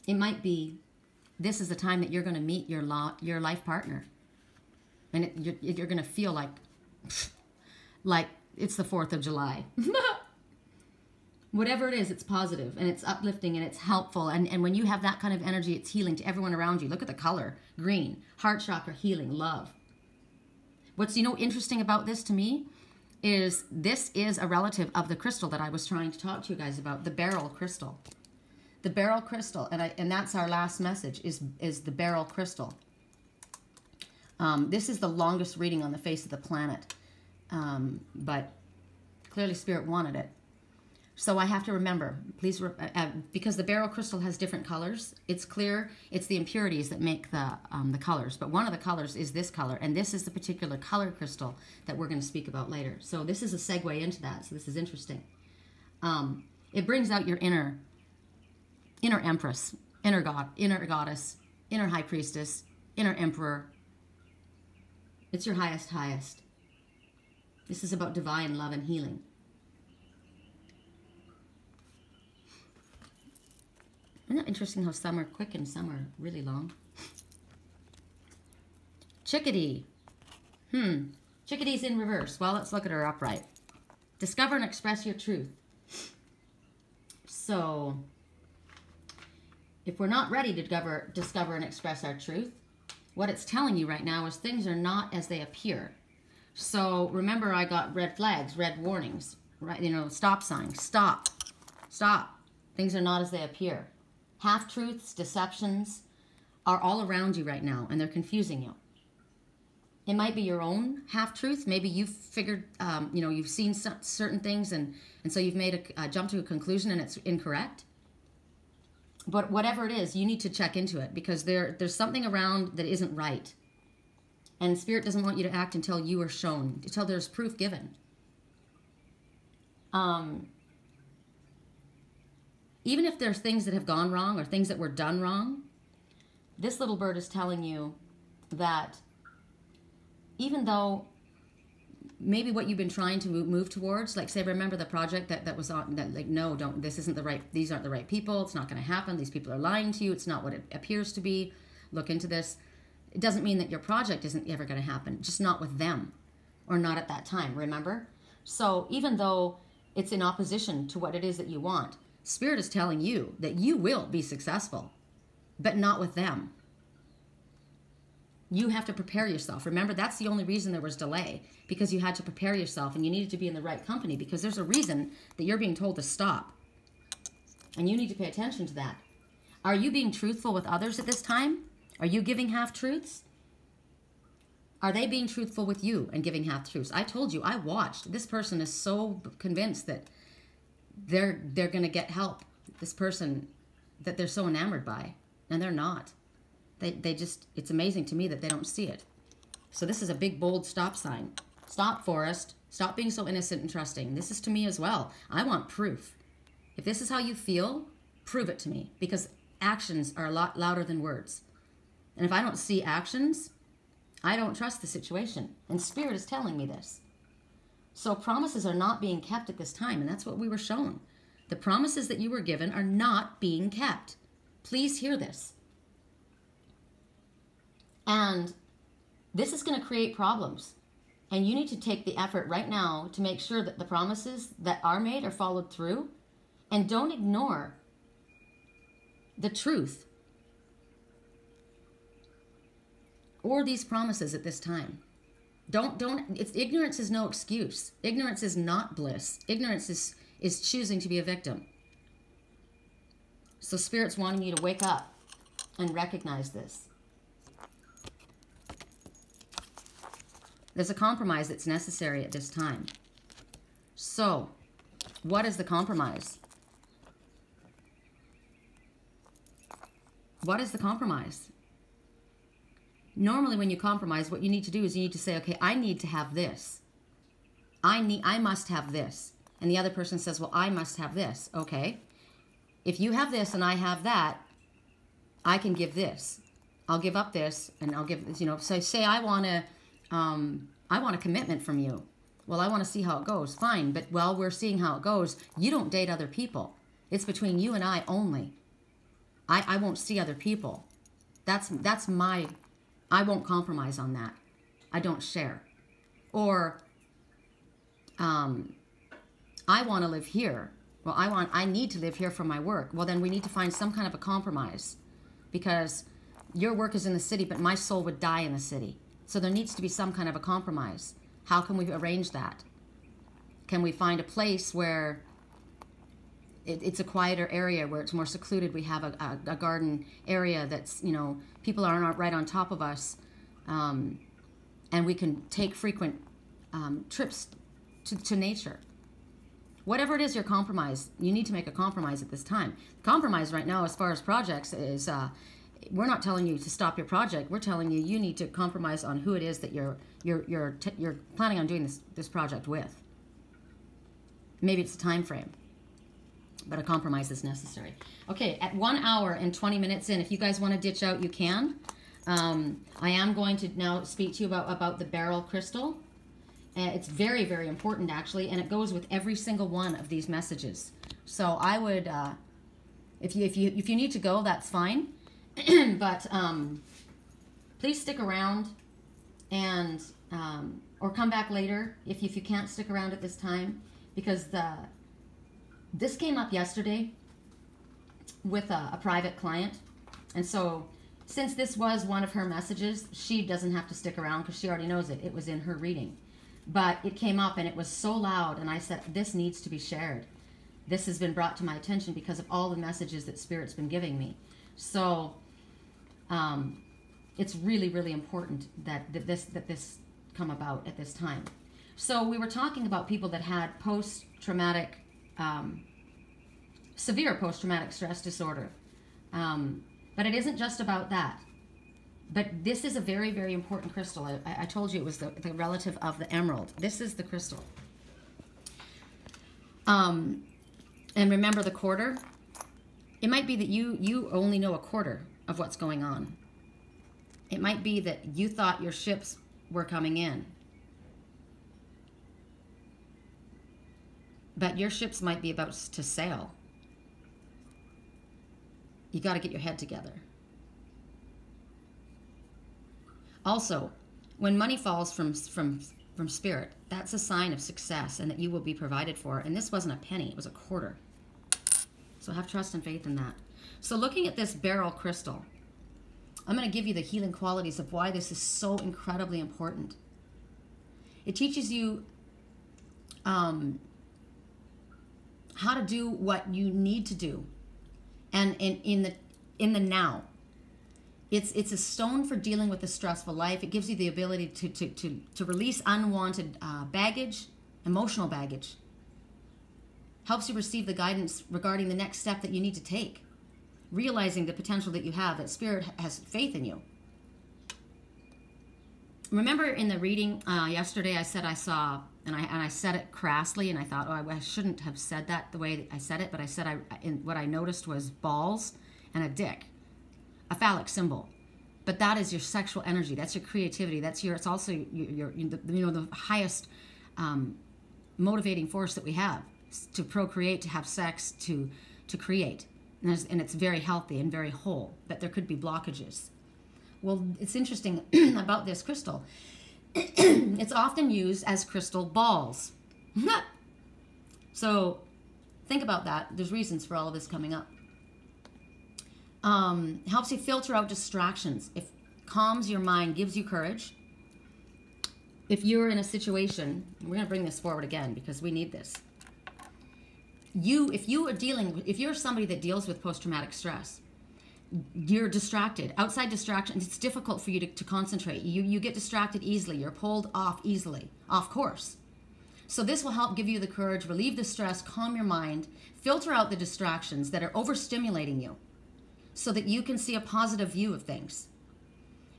It might be this is the time that you're going to meet your life partner. And you're going to feel like it's the 4th of July. Whatever it is, it's positive and it's uplifting and it's helpful. And when you have that kind of energy, it's healing to everyone around you. Look at the color. Green. Heart chakra, healing, love. What's, interesting about this to me is this is a relative of the crystal that I was trying to talk to you guys about, the Beryl crystal. The Beryl crystal, and that's our last message, is the Beryl crystal. This is the longest reading on the face of the planet, but clearly Spirit wanted it. So I have to remember, please, because the Beryl crystal has different colors. It's clear. It's the impurities that make the colors. But one of the colors is this color, and this is the particular color crystal that we're going to speak about later. So this is a segue into that. So this is interesting. It brings out your inner empress, inner god, inner goddess, inner high priestess, inner emperor. It's your highest. This is about divine love and healing. Isn't it interesting how some are quick and some are really long? Chickadee. Chickadee's in reverse. Well, let's look at her upright. Discover and express your truth. So, if we're not ready to discover and express our truth, what it's telling you right now is things are not as they appear. So, remember I got red flags, red warnings, right? Stop signs. Stop. Things are not as they appear. Half-truths, deceptions are all around you right now, and they're confusing you. It might be your own half-truth. Maybe you've figured, you've seen certain things, and so you've made a jump to a conclusion, and it's incorrect. But whatever it is, you need to check into it, because there's something around that isn't right. And Spirit doesn't want you to act until you are shown, until there's proof given. Even if there's things that have gone wrong or things that were done wrong, this little bird is telling you that even though maybe what you've been trying to move towards, like say, remember the project that was on, that like, no, don't, this isn't the right, these aren't the right people, it's not going to happen, these people are lying to you, it's not what it appears to be, look into this. It doesn't mean that your project isn't ever going to happen, just not with them or not at that time, remember? So even though it's in opposition to what it is that you want, Spirit is telling you that you will be successful, but not with them. You have to prepare yourself. Remember, that's the only reason there was delay, because you had to prepare yourself and you needed to be in the right company, because there's a reason that you're being told to stop. And you need to pay attention to that. Are you being truthful with others at this time? Are you giving half-truths? Are they being truthful with you and giving half-truths? I told you, I watched. This person is so convinced that they're going to get help. This person that they're so enamored by, and they're not. They just, it's amazing to me that they don't see it. So this is a big, bold stop sign. Stop, Forrest. Stop being so innocent and trusting. This is to me as well. I want proof. If this is how you feel, prove it to me, because actions are a lot louder than words. And if I don't see actions, I don't trust the situation. And Spirit is telling me this. So promises are not being kept at this time, and that's what we were shown. The promises that you were given are not being kept. Please hear this. And this is going to create problems. And you need to take the effort right now to make sure that the promises that are made are followed through. And don't ignore the truth or these promises at this time. Ignorance is no excuse. Ignorance is not bliss. Ignorance is choosing to be a victim. So Spirit's wanting you to wake up and recognize this. There's a compromise that's necessary at this time. So, what is the compromise? What is the compromise? Normally when you compromise, what you need to do is you need to say, okay, I need to have this. I must have this. And the other person says, well, I must have this. Okay. If you have this and I have that, I can give this. I'll give up this and I'll give this, so say I want a commitment from you. Well, I want to see how it goes. Fine. But while we're seeing how it goes, you don't date other people. It's between you and I only. I won't see other people. That's my, I won't compromise on that. I don't share. Or, I want to live here. Well, I need to live here for my work. Well, then we need to find some kind of a compromise, because your work is in the city, but my soul would die in the city. So there needs to be some kind of a compromise. How can we arrange that? Can we find a place where it's a quieter area, where it's more secluded? We have a garden area that's, you know, people aren't right on top of us, and we can take frequent trips to nature. Whatever it is your compromise, you need to make a compromise at this time. Compromise right now, as far as projects, is we're not telling you to stop your project. We're telling you you need to compromise on who it is that you're planning on doing this project with. Maybe it's a time frame, but a compromise is necessary. Okay, at 1 hour and 20 minutes in, if you guys want to ditch out, you can. I am going to now speak to you about the Beryl crystal. It's very, very important, actually, and it goes with every single one of these messages. So I would, if you need to go, that's fine, but please stick around, and or come back later if you can't stick around at this time, because this came up yesterday with a private client, and so since this was one of her messages, she doesn't have to stick around because she already knows it. It was in her reading. But it came up and it was so loud, and I said, this needs to be shared. This has been brought to my attention because of all the messages that Spirit's been giving me. So it's really, really important that this come about at this time. So we were talking about people that had post-traumatic, severe post-traumatic stress disorder. But it isn't just about that. But this is a very, very important crystal. I told you it was the relative of the emerald. This is the crystal. And remember the quarter? It might be that you only know a quarter of what's going on. It might be that you thought your ships were coming in. But your ships might be about to sail. You got to get your head together. Also, when money falls from Spirit, that's a sign of success and that you will be provided for. And this wasn't a penny, it was a quarter. So have trust and faith in that. So looking at this Beryl crystal, I'm going to give you the healing qualities of why this is so incredibly important. It teaches you how to do what you need to do, and in the now. It's a stone for dealing with a stressful life. It gives you the ability to release unwanted baggage, emotional baggage. Helps you receive the guidance regarding the next step that you need to take. Realizing the potential that you have, that Spirit has faith in you. Remember in the reading yesterday, I said I saw, and I said it crassly, and I thought, oh, I shouldn't have said that the way I said it, but I said what I noticed was balls and a dick. A phallic symbol, but that is your sexual energy. That's your creativity. It's also your the highest motivating force that we have, to procreate, to have sex, to create, and it's very healthy and very whole. But there could be blockages. Well, it's interesting about this crystal. It's often used as crystal balls. So think about that. There's reasons for all of this coming up. Helps you filter out distractions. If calms your mind, gives you courage. If you're in a situation, we're going to bring this forward again because we need this. If you're somebody that deals with post-traumatic stress, you're distracted. Outside distractions, it's difficult for you to concentrate. You get distracted easily. You're pulled off easily, off course. So this will help give you the courage, relieve the stress, calm your mind, filter out the distractions that are overstimulating you, so that you can see a positive view of things.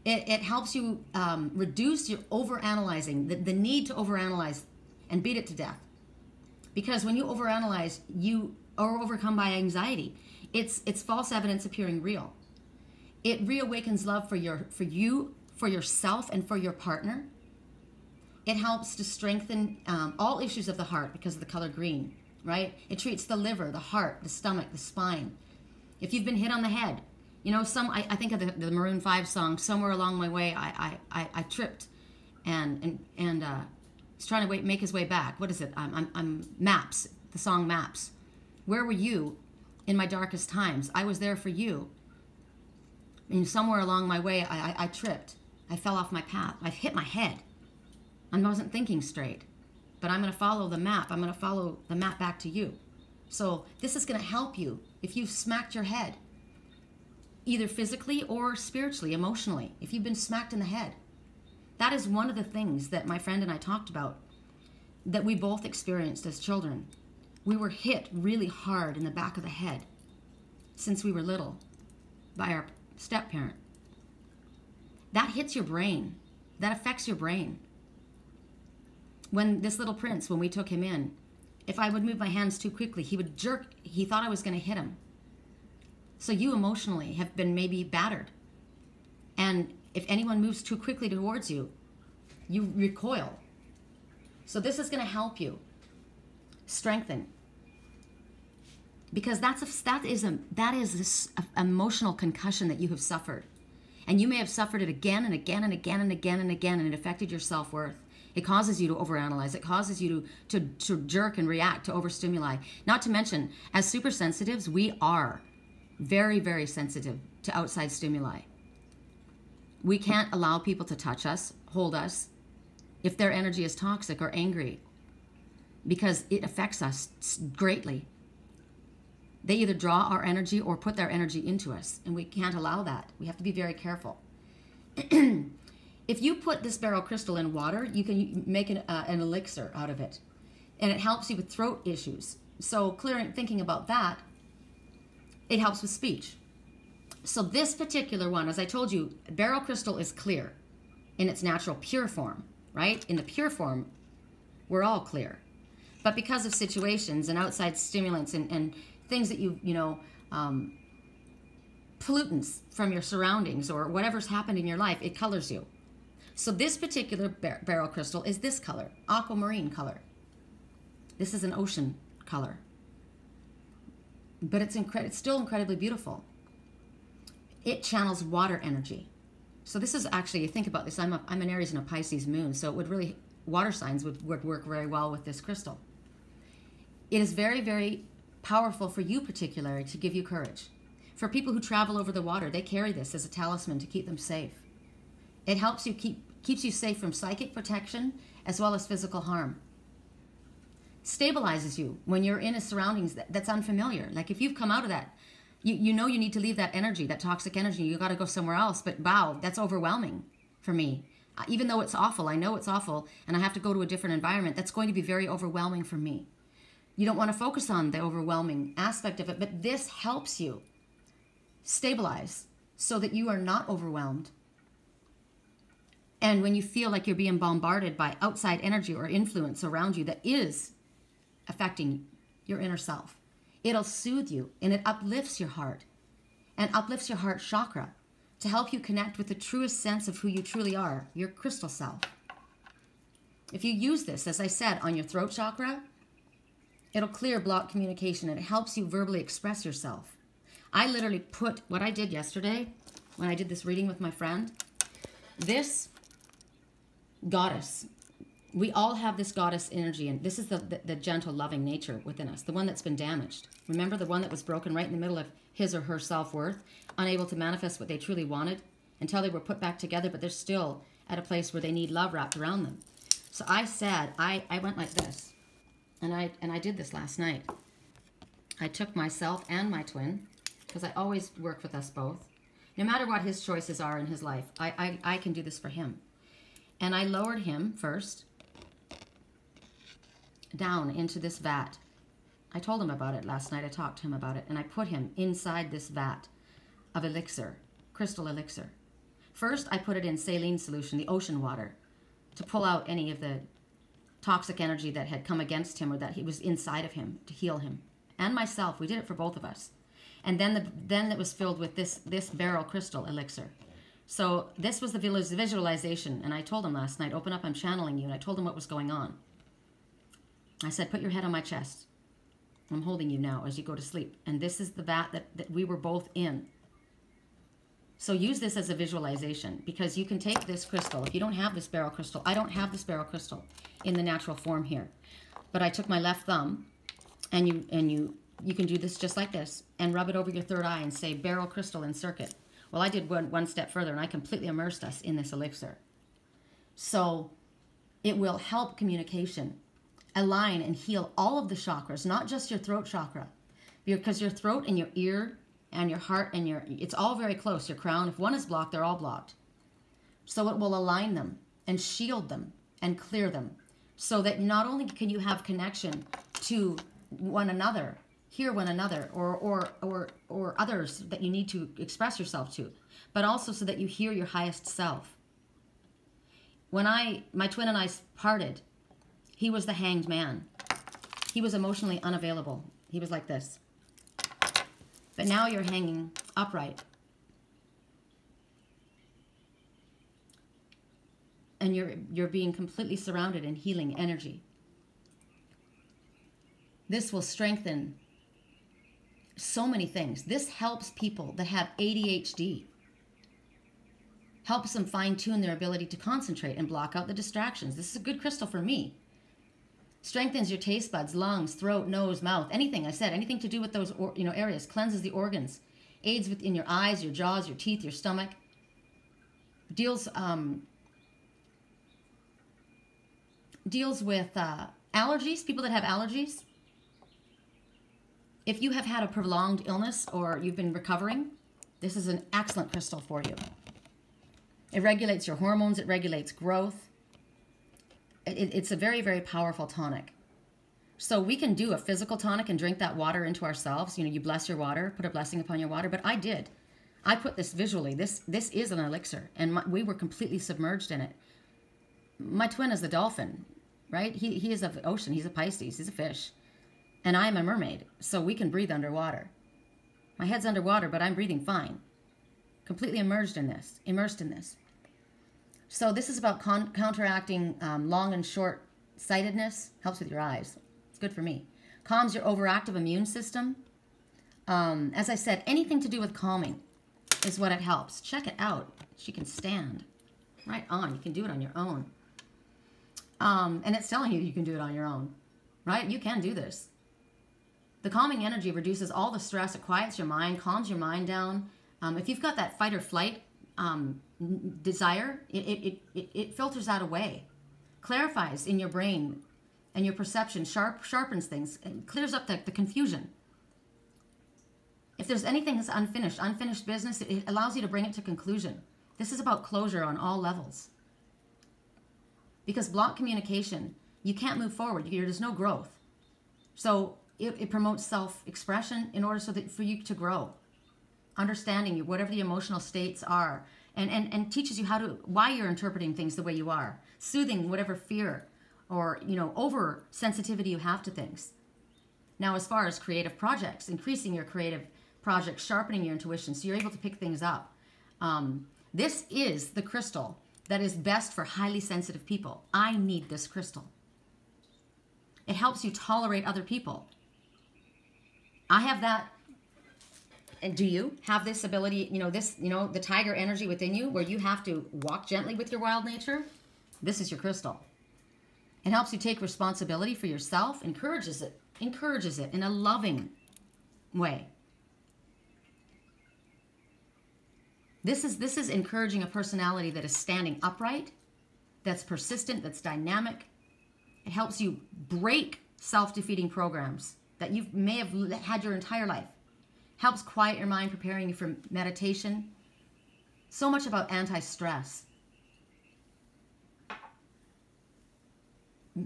It helps you reduce your overanalyzing, the need to overanalyze and beat it to death. Because when you overanalyze, you are overcome by anxiety. It's false evidence appearing real. It reawakens love for you, for yourself, and for your partner. It helps to strengthen all issues of the heart because of the color green, right? It treats the liver, the heart, the stomach, the spine. If you've been hit on the head, You know, I think of the Maroon 5 song, Somewhere Along My Way, I tripped and he's trying to make his way back. What is it? I'm Maps, the song Maps. Where were you in my darkest times? I was there for you. And somewhere along my way, I tripped. I fell off my path. I hit my head. I wasn't thinking straight. But I'm going to follow the map. I'm going to follow the map back to you. So this is going to help you if you've smacked your head, either physically or spiritually, emotionally, if you've been smacked in the head. That is one of the things that my friend and I talked about that we both experienced as children. We were hit really hard in the back of the head since we were little by our step-parent. That hits your brain. That affects your brain. When this little prince, when we took him in, if I would move my hands too quickly, he would jerk. He thought I was going to hit him. So you emotionally have been maybe battered. And if anyone moves too quickly towards you, you recoil. So this is going to help you strengthen. Because that is this emotional concussion that you have suffered. And you may have suffered it again and again and again and again and again, and it affected your self-worth. It causes you to overanalyze. It causes you to jerk and react to overstimuli. Not to mention, as super sensitives, we are very, very sensitive to outside stimuli. We can't allow people to touch us, hold us, if their energy is toxic or angry, because it affects us greatly. They either draw our energy or put their energy into us, and we can't allow that. We have to be very careful. If you put this beryl crystal in water, you can make an elixir out of it, and it helps you with throat issues. So thinking about that, it helps with speech. So this particular one, as I told you, beryl crystal is clear in its natural pure form, right? In the pure form, we're all clear. But because of situations and outside stimulants and things that pollutants from your surroundings or whatever's happened in your life, it colors you. So this particular beryl crystal is this color, aquamarine color. This is an ocean color. But it's still incredibly beautiful. It channels water energy. So this is actually, you think about this, I'm an Aries and a Pisces moon, so it would really, water signs would work very well with this crystal. It is very, very powerful for you particularly to give you courage. For people who travel over the water, they carry this as a talisman to keep them safe. It helps you keeps you safe from psychic protection as well as physical harm. Stabilizes you when you're in a surroundings that's unfamiliar. Like if you've come out of that, you know you need to leave that energy, that toxic energy. You got to go somewhere else. But wow, that's overwhelming for me. Even though it's awful, I know it's awful, and I have to go to a different environment. That's going to be very overwhelming for me. You don't want to focus on the overwhelming aspect of it, but this helps you stabilize so that you are not overwhelmed. And when you feel like you're being bombarded by outside energy or influence around you that is affecting your inner self, it'll soothe you and it uplifts your heart and uplifts your heart chakra to help you connect with the truest sense of who you truly are, your crystal self. If you use this, as I said, on your throat chakra, it'll clear blocked communication and it helps you verbally express yourself. I literally put what I did yesterday when I did this reading with my friend, this goddess. We all have this goddess energy, and this is the gentle, loving nature within us, the one that's been damaged. Remember the one that was broken right in the middle of his or her self-worth, unable to manifest what they truly wanted until they were put back together, but they're still at a place where they need love wrapped around them. So I said, I went like this, and I did this last night. I took myself and my twin, because I always work with us both. No matter what his choices are in his life, I can do this for him. And I lowered him first down into this vat. I told him about it last night. I talked to him about it. And I put him inside this vat of elixir, crystal elixir. First, I put it in saline solution, the ocean water, to pull out any of the toxic energy that had come against him or that he was inside of him, to heal him. And myself. We did it for both of us. And then it was filled with this beryl crystal elixir. So this was the visualization, and I told him last night, open up, I'm channeling you, and I told him what was going on. I said, put your head on my chest. I'm holding you now as you go to sleep. And this is the vat that we were both in. So use this as a visualization, because you can take this crystal. If you don't have this beryl crystal, I don't have this beryl crystal in the natural form here. But I took my left thumb, and you can do this just like this, and rub it over your third eye and say beryl crystal in circuit. Well, I did one step further, and I completely immersed us in this elixir. So it will help communication, align and heal all of the chakras, not just your throat chakra, because your throat and your ear and your heart and it's all very close, your crown. If one is blocked, they're all blocked. So it will align them and shield them and clear them, so that not only can you have connection to one another, hear one another, or others that you need to express yourself to, but also so that you hear your highest self. When my twin and I parted, he was the hanged man. He was emotionally unavailable. He was like this. But now you're hanging upright. And you're being completely surrounded in healing energy. This will strengthen so many things. This helps people that have ADHD. Helps them fine-tune their ability to concentrate and block out the distractions. This is a good crystal for me. Strengthens your taste buds, lungs, throat, nose, mouth, anything. I said anything to do with those areas. Cleanses the organs. Aids within your eyes, your jaws, your teeth, your stomach. Deals with allergies. People that have allergies. If you have had a prolonged illness or you've been recovering, this is an excellent crystal for you. It regulates your hormones. It regulates growth. It's a very, very powerful tonic. So we can do a physical tonic and drink that water into ourselves. You know, you bless your water, put a blessing upon your water. But I did. I put this visually. This is an elixir, and we were completely submerged in it. My twin is the dolphin, right? He is of the ocean. He's a Pisces. He's a fish. And I am a mermaid, so we can breathe underwater. My head's underwater, but I'm breathing fine. Completely immersed in this. So this is about counteracting long and short-sightedness. Helps with your eyes. It's good for me. Calms your overactive immune system. As I said, anything to do with calming is what it helps. Check it out. She can stand. Right on. You can do it on your own. And it's telling you can do it on your own. Right? You can do this. The calming energy reduces all the stress. It quiets your mind, calms your mind down. If you've got that fight or flight desire, it filters that away, clarifies in your brain and your perception, sharpens things, and clears up the confusion. If there's anything that's unfinished business, it allows you to bring it to conclusion. This is about closure on all levels. Because blocked communication, you can't move forward. There's no growth. So it promotes self-expression in order for you to grow. Understanding whatever the emotional states are, and teaches you why you're interpreting things the way you are, soothing whatever fear or over sensitivity you have to things. Now, as far as creative projects, increasing your creative projects, sharpening your intuition, so you're able to pick things up. This is the crystal that is best for highly sensitive people. I need this crystal. It helps you tolerate other people. I have that. And do you have this ability, the tiger energy within you where you have to walk gently with your wild nature? This is your crystal. It helps you take responsibility for yourself, encourages it in a loving way. This is encouraging a personality that is standing upright, that's persistent, that's dynamic. It helps you break self-defeating programs that you may have had your entire life. Helps quiet your mind, preparing you for meditation. So much about anti-stress.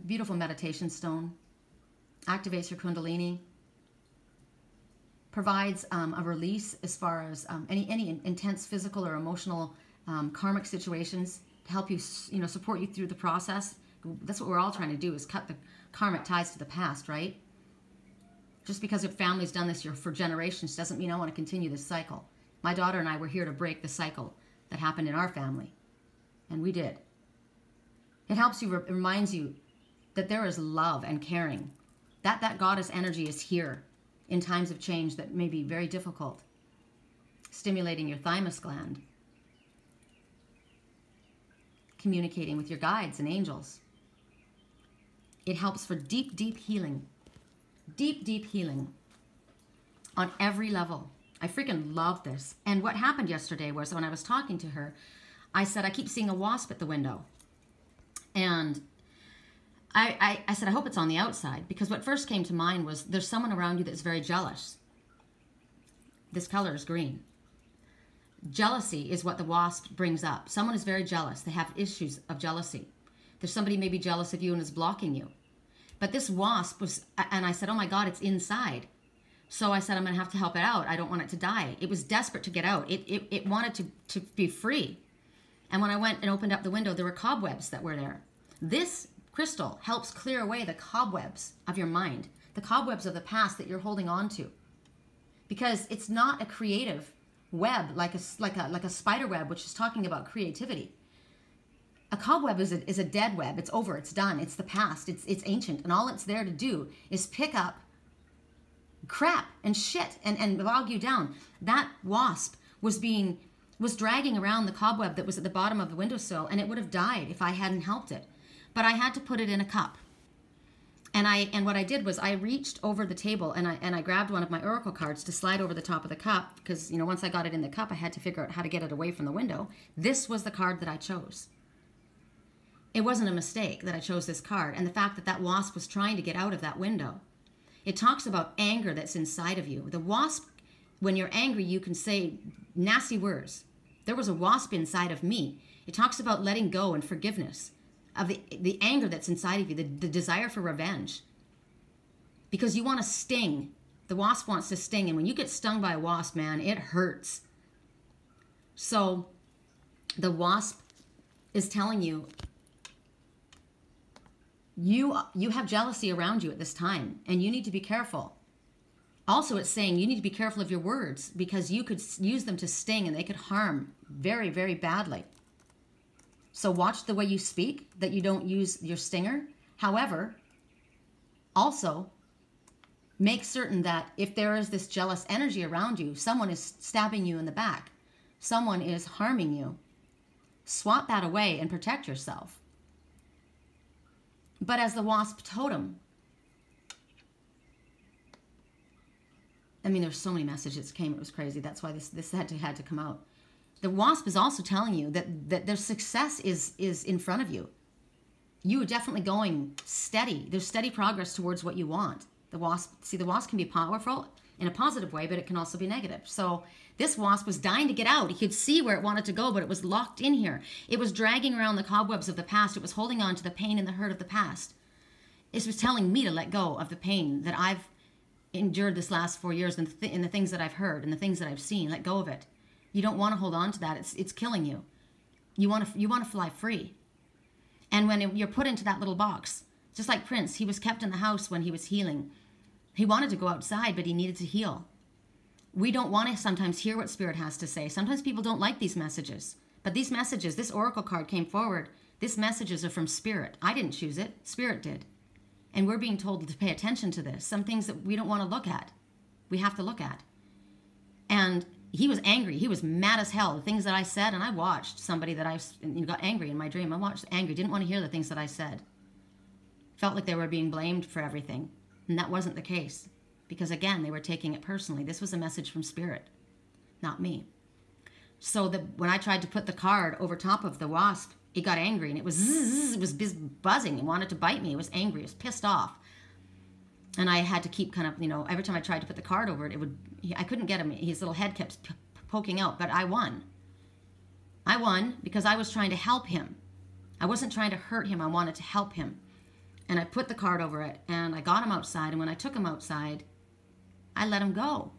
Beautiful meditation stone. Activates your kundalini. Provides a release as far as any intense physical or emotional karmic situations to help you, support you through the process. That's what we're all trying to do, is cut the karmic ties to the past, right? Just because your family's done this for generations doesn't mean I want to continue this cycle. My daughter and I were here to break the cycle that happened in our family. And we did. It helps you, reminds you that there is love and caring. That goddess energy is here in times of change that may be very difficult. stimulating your thymus gland, communicating with your guides and angels. It helps for deep, deep healing. Deep, deep healing on every level. I freaking love this. And what happened yesterday was when I was talking to her, I said, I keep seeing a wasp at the window. And I said, I hope it's on the outside, because what first came to mind was there's someone around you that's very jealous. This color is green. Jealousy is what the wasp brings up. Someone is very jealous. They have issues of jealousy. There's somebody maybe jealous of you and is blocking you. But this wasp was, and I said, oh my God, it's inside. So I said, I'm going to have to help it out. I don't want it to die. It was desperate to get out. It wanted to be free. And when I went and opened up the window, there were cobwebs that were there. This crystal helps clear away the cobwebs of your mind, the cobwebs of the past that you're holding on to. Because it's not a creative web like a spider web, which is talking about creativity. A cobweb is a dead web. It's over. It's done. It's the past. It's ancient. And all it's there to do is pick up crap and shit and bog you down. That wasp was dragging around the cobweb that was at the bottom of the windowsill, and it would have died if I hadn't helped it. But I had to put it in a cup. And what I did was I reached over the table and I grabbed one of my oracle cards to slide over the top of the cup, because once I got it in the cup, I had to figure out how to get it away from the window. This was the card that I chose. It wasn't a mistake that I chose this card, and the fact that that wasp was trying to get out of that window. It talks about anger that's inside of you. The wasp, when you're angry, you can say nasty words. There was a wasp inside of me. It talks about letting go and forgiveness of the anger that's inside of you, the desire for revenge. Because you want to sting. The wasp wants to sting, and when you get stung by a wasp, man, it hurts. So the wasp is telling you, you have jealousy around you at this time, and you need to be careful. Also, it's saying you need to be careful of your words, because you could use them to sting and they could harm very, very badly. So watch the way you speak, that you don't use your stinger. However, also make certain that if there is this jealous energy around you, someone is stabbing you in the back, someone is harming you, swat that away and protect yourself. But as the wasp totem, I mean, there's so many messages that came, it was crazy. That's why this had to come out. The wasp is also telling you that their success is in front of you. You are definitely going steady. There's steady progress towards what you want. The wasp can be powerful in a positive way, but it can also be negative. So this wasp was dying to get out. He could see where it wanted to go, but it was locked in here. It was dragging around the cobwebs of the past. It was holding on to the pain and the hurt of the past. It was telling me to let go of the pain that I've endured this last 4 years and the things that I've heard and the things that I've seen. Let go of it. You don't want to hold on to that. It's killing you. You want to fly free. And when you're put into that little box, just like Prince, he was kept in the house when he was healing. He wanted to go outside, but he needed to heal. We don't want to sometimes hear what Spirit has to say. Sometimes people don't like these messages. But these messages, this oracle card came forward. These messages are from Spirit. I didn't choose it. Spirit did. And we're being told to pay attention to this. Some things that we don't want to look at, we have to look at. And he was angry. He was mad as hell. The things that I said, and I watched somebody that I got angry in my dream. I watched angry, didn't want to hear the things that I said. Felt like they were being blamed for everything. And that wasn't the case. Because again, they were taking it personally. This was a message from Spirit, not me. So when I tried to put the card over top of the wasp, it got angry and it was zzz, it was buzzing. It wanted to bite me. It was angry. It was pissed off. And I had to keep kind of, every time I tried to put the card over it, I couldn't get him. His little head kept poking out, but I won. I won because I was trying to help him. I wasn't trying to hurt him. I wanted to help him. And I put the card over it, and I got him outside, and when I took him outside, I let him go.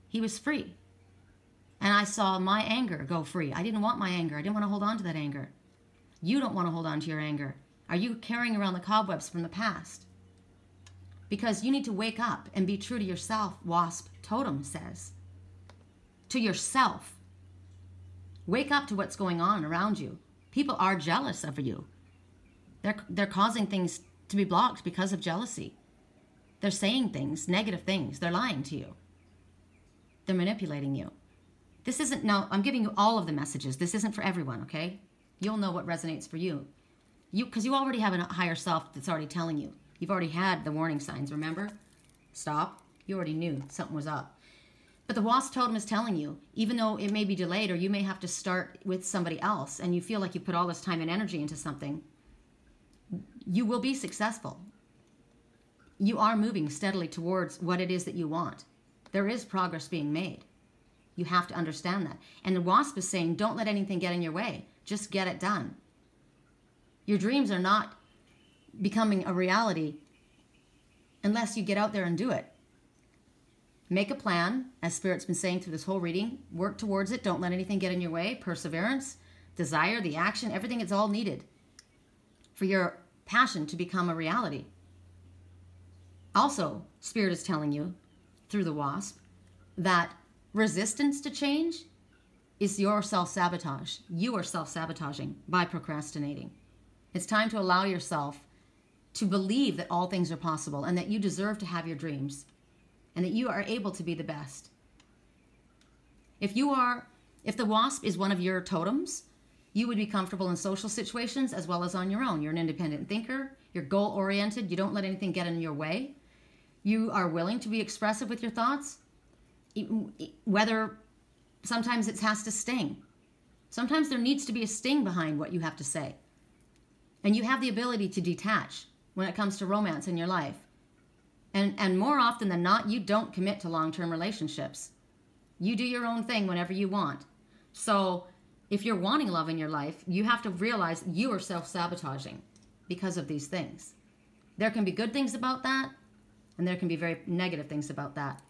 He was free. And I saw my anger go free. I didn't want my anger. I didn't want to hold on to that anger. You don't want to hold on to your anger. Are you carrying around the cobwebs from the past? Because you need to wake up and be true to yourself, Wasp Totem says. To yourself. Wake up to what's going on around you. People are jealous of you. They're causing things to be blocked because of jealousy. They're saying things, negative things. They're lying to you. They're manipulating you. This isn't, no, I'm giving you all of the messages. This isn't for everyone, okay? You'll know what resonates for you. Because you already have a higher self that's already telling you. You've already had the warning signs, remember? Stop. You already knew something was up. But the wasp totem is telling you, even though it may be delayed or you may have to start with somebody else and you feel like you put all this time and energy into something, you will be successful. You are moving steadily towards what it is that you want. There is progress being made. You have to understand that. And the wasp is saying, don't let anything get in your way. Just get it done. Your dreams are not becoming a reality unless you get out there and do it. Make a plan, as Spirit's been saying through this whole reading. Work towards it. Don't let anything get in your way. Perseverance, desire, the action, everything is all needed for your passion to become a reality. Also, Spirit is telling you, through the wasp, that resistance to change is your self-sabotage. You are self-sabotaging by procrastinating. It's time to allow yourself to believe that all things are possible and that you deserve to have your dreams and that you are able to be the best. If the wasp is one of your totems, you would be comfortable in social situations as well as on your own. You're an independent thinker. You're goal-oriented. You don't let anything get in your way. You are willing to be expressive with your thoughts, whether sometimes it has to sting. Sometimes there needs to be a sting behind what you have to say. And you have the ability to detach when it comes to romance in your life. And more often than not, you don't commit to long-term relationships. You do your own thing whenever you want. So if you're wanting love in your life, you have to realize you are self-sabotaging because of these things. There can be good things about that, and there can be very negative things about that.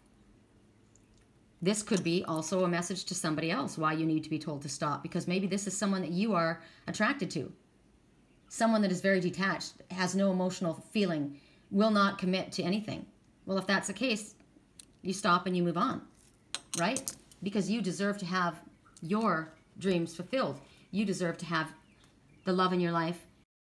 This could be also a message to somebody else why you need to be told to stop, because maybe this is someone that you are attracted to. Someone that is very detached, has no emotional feeling, will not commit to anything. Well, if that's the case, you stop and you move on, right? Because you deserve to have your dreams fulfilled. You deserve to have the love in your life